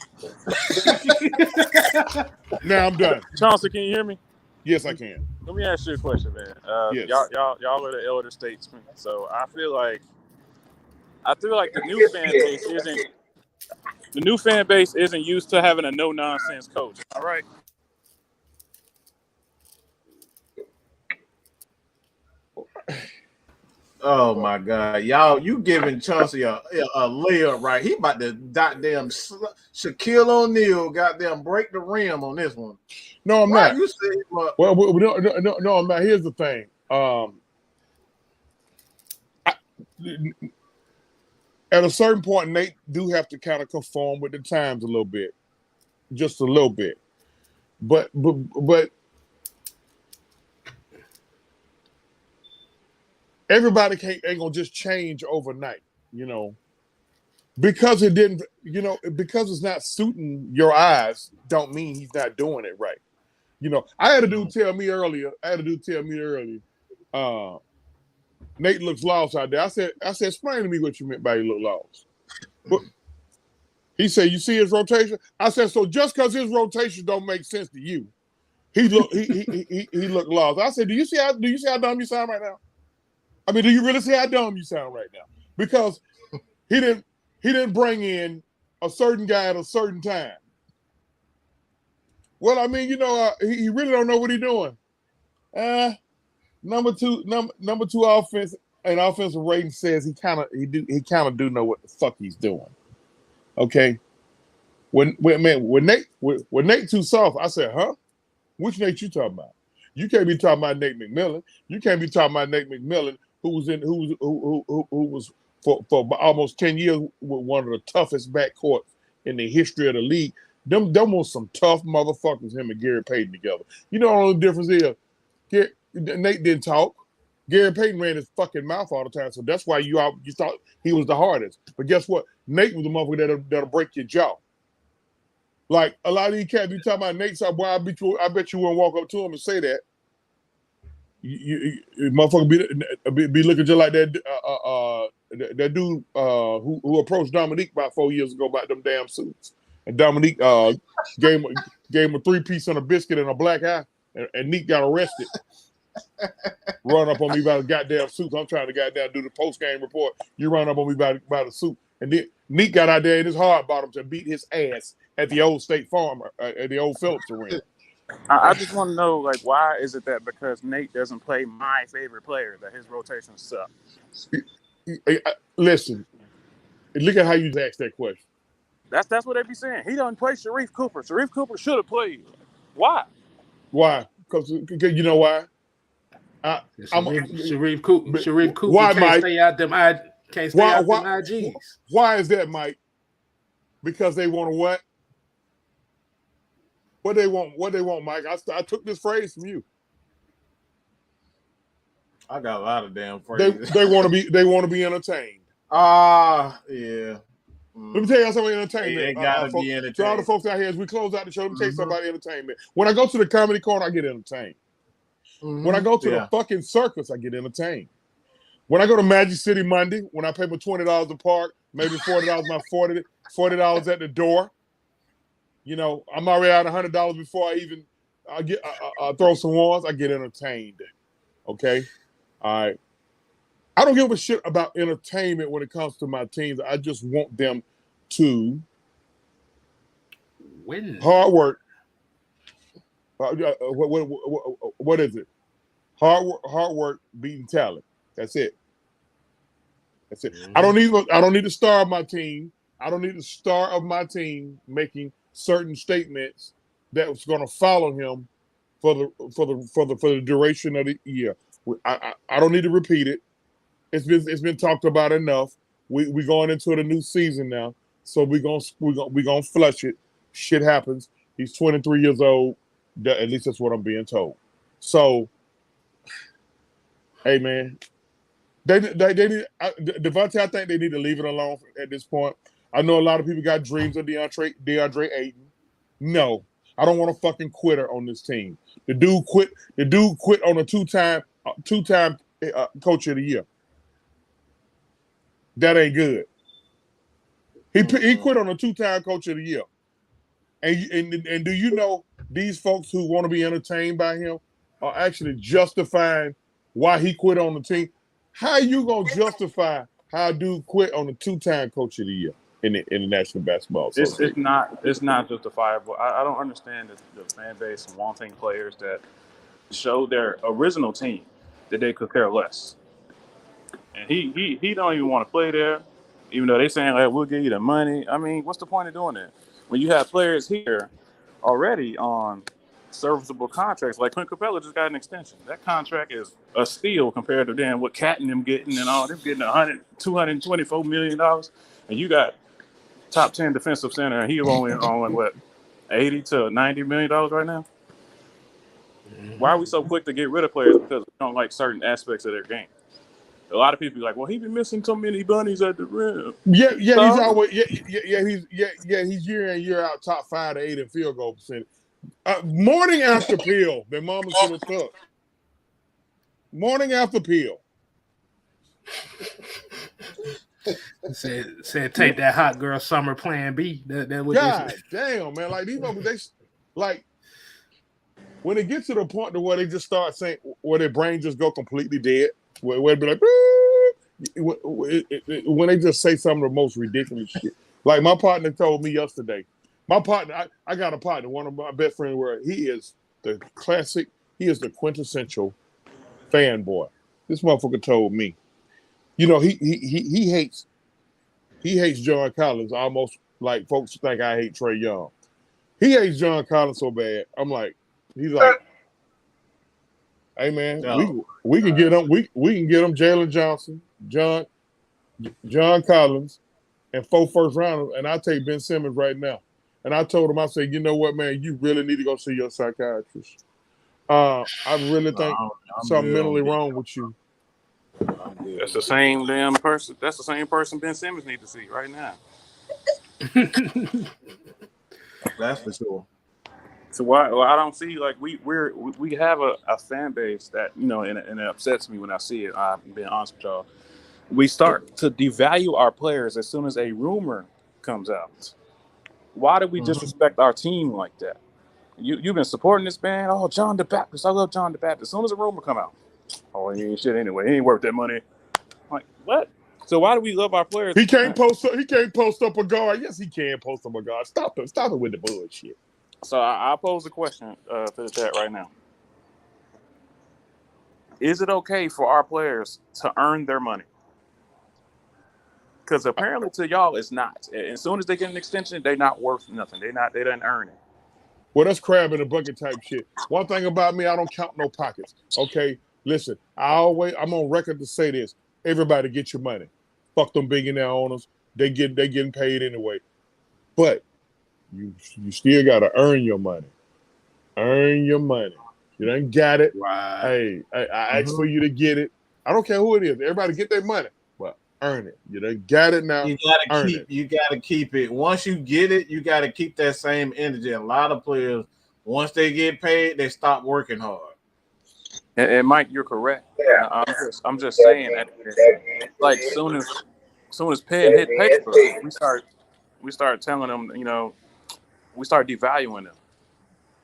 Now I'm done. Chauncey, can you hear me? Yes, I can. Let me ask you a question, man. Yes. Y'all are the elder statesmen, so I feel like the new fan base isn't used to having a no nonsense coach. All right. Oh my God, y'all! You giving Chauncey a layup, right? He about to goddamn Shaquille O'Neal goddamn break the rim on this one. No, I'm not. You say, well, no, I'm not. Here's the thing. At a certain point, Nate do have to kind of conform with the times a little bit, just a little bit. But everybody ain't gonna just change overnight, because it didn't, because it's not suiting your eyes. Don't mean he's not doing it right. I had a dude tell me earlier. Nate looks lost out there. I said, explain to me what you meant by he look lost. But he said, you see his rotation? I said, so just because his rotation don't make sense to you, he looked lost. I said, do you see how dumb you sound right now? I mean, do you really see how dumb you sound right now? Because he didn't bring in a certain guy at a certain time. Well, I mean, he really don't know what he's doing. Number two offense and offensive rating says he kind of do know what the fuck he's doing. Okay. When Nate too soft, I said, huh? Which Nate you talking about? You can't be talking about Nate McMillan. You can't be talking about Nate McMillan, who was for almost 10 years with one of the toughest backcourts in the history of the league. Them was some tough motherfuckers, him and Gary Payton together. You know what the difference is? Nate didn't talk. Gary Payton ran his fucking mouth all the time, so that's why you thought he was the hardest. But guess what? Nate was the motherfucker that'll break your jaw. Like a lot of these cats be talking about Nate, so boy, I bet you wouldn't walk up to him and say that. You motherfucker be looking just like that dude who approached Dominique about 4 years ago about them damn suits. And Dominique gave him a 3-piece and a biscuit and a black eye, and Neek got arrested. Run up on me about the goddamn suits. I'm trying to goddamn do the post-game report. You run up on me about the suit. And then Neek got out there in his hard bottoms and beat his ass at the old State Farm, at the old Phillips Arena. I just want to know, like, why is it that because Nate doesn't play my favorite player that his rotations suck? Listen, look at how you asked that question. That's what they be saying. He doesn't play Sharif Cooper. Sharif Cooper should have played. Why? Why? Because you know why? Sharif Cooper. Why, can't Mike? Stay out them IGs. Why is that, Mike? Because they want to what? What they want, Mike? I took this phrase from you. I got a lot of damn phrases. They want to be entertained. Yeah. Let me tell you something entertainment. It gotta be entertained. To all the folks out here, as we close out the show, let me tell you something about entertainment. When I go to the comedy corner, I get entertained. When I go to the fucking circus, I get entertained. When I go to Magic City Monday, when I pay my $20 a park, maybe $40, my $40 at the door. I'm already out $100 before I get throw some ones. I get entertained. Okay, all right. I don't give a shit about entertainment when it comes to my teams. I just want them to win. Hard work. What is it? Hard work beating talent. That's it. I don't need the star of my team. I don't need the star of my team making certain statements that was going to follow him for the duration of the year. I don't need to repeat it. It's been talked about enough. We going into the new season now, so we gonna flush it. Shit happens. He's 23 years old. At least that's what I'm being told. So, hey man, they Devontae, I think they need to leave it alone at this point. I know a lot of people got dreams of DeAndre Ayton. No, I don't want a fucking quitter on this team. The dude quit on a two-time coach of the year. That ain't good. He quit on a two-time coach of the year. And do you know these folks who want to be entertained by him are actually justifying why he quit on the team? How you gonna justify how a dude quit on a two-time coach of the year in the National Basketball Association? It's not justifiable. I don't understand the fan base wanting players that show their original team that they could care less. And he don't even want to play there, even though they saying like we'll give you the money. I mean, what's the point of doing that when you have players here already on serviceable contracts? Like Clint Capella just got an extension. That contract is a steal compared to then what Cat and them getting and all them getting $224 million, and you got top 10 defensive center and he only on what $80 to $90 million right now. Why are we so quick to get rid of players because we don't like certain aspects of their game? A lot of people be like, well, he been missing so many bunnies at the rim. Yeah, he's always he's year in year out top 5 to 8 in field goal percentage. Morning after pill, their mama should have took. Morning after pill. Said take that hot girl summer plan B. That what God damn, man! Like these people, they like when it gets to the point to where they just start saying where their brain just go completely dead. Where it be like, when they just say some of the most ridiculous shit. Like my partner told me yesterday. My partner, I got a partner, one of my best friends, where he is the classic, he is the quintessential fanboy. This motherfucker told me, you know, he hates John Collins almost like folks think I hate Trae Young. He hates John Collins so bad. I'm like, he's like, hey man, we can get him. We can get him Jalen Johnson, John Collins, and 4 first rounders, and I'll take Ben Simmons right now. And I told him, I said, you know what, man, you really need to go see your psychiatrist. I really think something mentally wrong with you. That's the same damn person. That's the same person Ben Simmons needs to see right now. That's for sure. So why? Well, I don't see like we have a fan base that, you know, and it upsets me when I see it. I'm being honest with y'all. We start to devalue our players as soon as a rumor comes out. Why do we disrespect our team like that? You've been supporting this man. Oh, John the Baptist. I love John the Baptist. As soon as a rumor come out, oh, he ain't shit anyway. He ain't worth that money. I'm like, what? So why do we love our players? He can't post up a guard. Yes, he can post up a guard. Stop it with the bullshit. So I'll pose a question to the chat right now. Is it okay for our players to earn their money? Because apparently to y'all it's not. As soon as they get an extension, they're not worth nothing. They didn't earn it. Well, that's crab in a bucket type shit. One thing about me, I don't count no pockets. Okay, listen, I'm on record to say this. Everybody get your money. Fuck them billionaire owners. They getting paid anyway. But you still gotta earn your money. Earn your money. You done got it. Right. Hey, I asked for you to get it. I don't care who it is. Everybody get their money. But earn it. You done got it now. You gotta keep it. Once you get it, you gotta keep that same energy. A lot of players, once they get paid, they stop working hard. And Mike, you're correct. Yeah. I'm just saying that like soon as Penn hit paper, we start telling them, you know, we start devaluing them.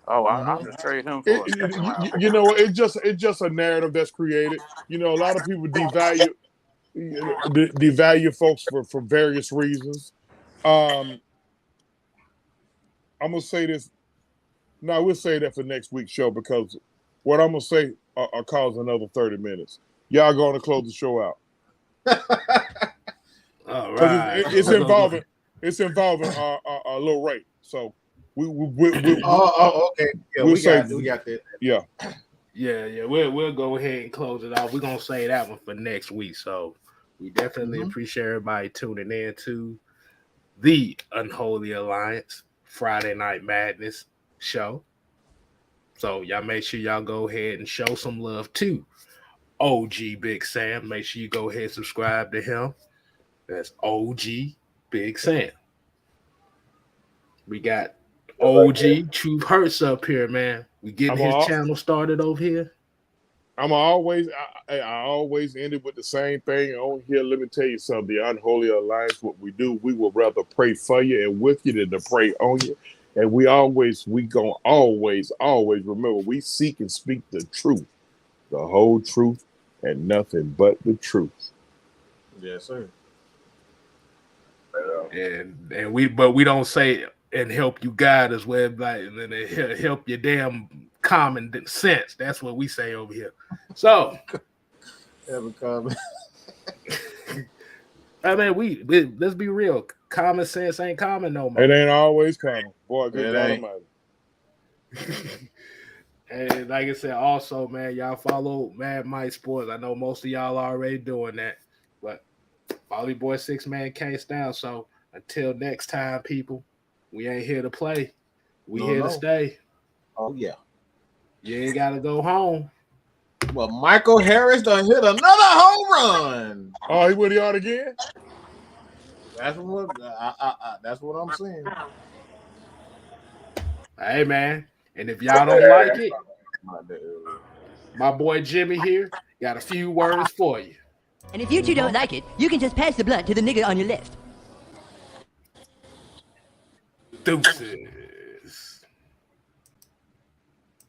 Oh, I'll just trade him for a second round. You know, it's just a narrative that's created. You know, a lot of people devalue folks for various reasons. I'm gonna say this. No, we'll say that for next week's show because what I'm gonna say will cause another 30 minutes. Y'all going to close the show out. All right. It's involving a little rate. So Okay. Yeah, we'll we say, got that. yeah. Yeah. We'll go ahead and close it off. We're gonna say that one for next week. So we definitely appreciate everybody tuning in to the Unholy Alliance Friday Night Madness show. So y'all make sure y'all go ahead and show some love to OG Big Sam. Make sure you go ahead and subscribe to him. That's OG Big Sam. We got OG Truth Hurts up here, man. We getting his channel started over here. I always end it with the same thing. On here, let me tell you something. The Unholy Alliance, what we do, we will rather pray for you and with you than to pray on you. And we gonna always remember, we seek and speak the truth, the whole truth, and nothing but the truth. Yes, sir. And we don't say and help you guide as well, like and help your damn common sense. That's what we say over here. So, I mean, we let's be real. Common sense ain't common no more. It ain't always common, boy. Good God Almighty. And like I said, also, man, y'all follow Mad Mike Sports. I know most of y'all are already doing that, but follow your boy 6 Man Case Down. So until next time, people, we ain't here to play. We here to stay. Oh yeah. You ain't gotta go home. Well, Michael Harris done hit another home run. Oh, he went out again? That's what I'm saying. Hey, man. And if y'all don't like it, my boy Jimmy here got a few words for you. And if you two don't like it, you can just pass the blunt to the nigga on your left. Deuces.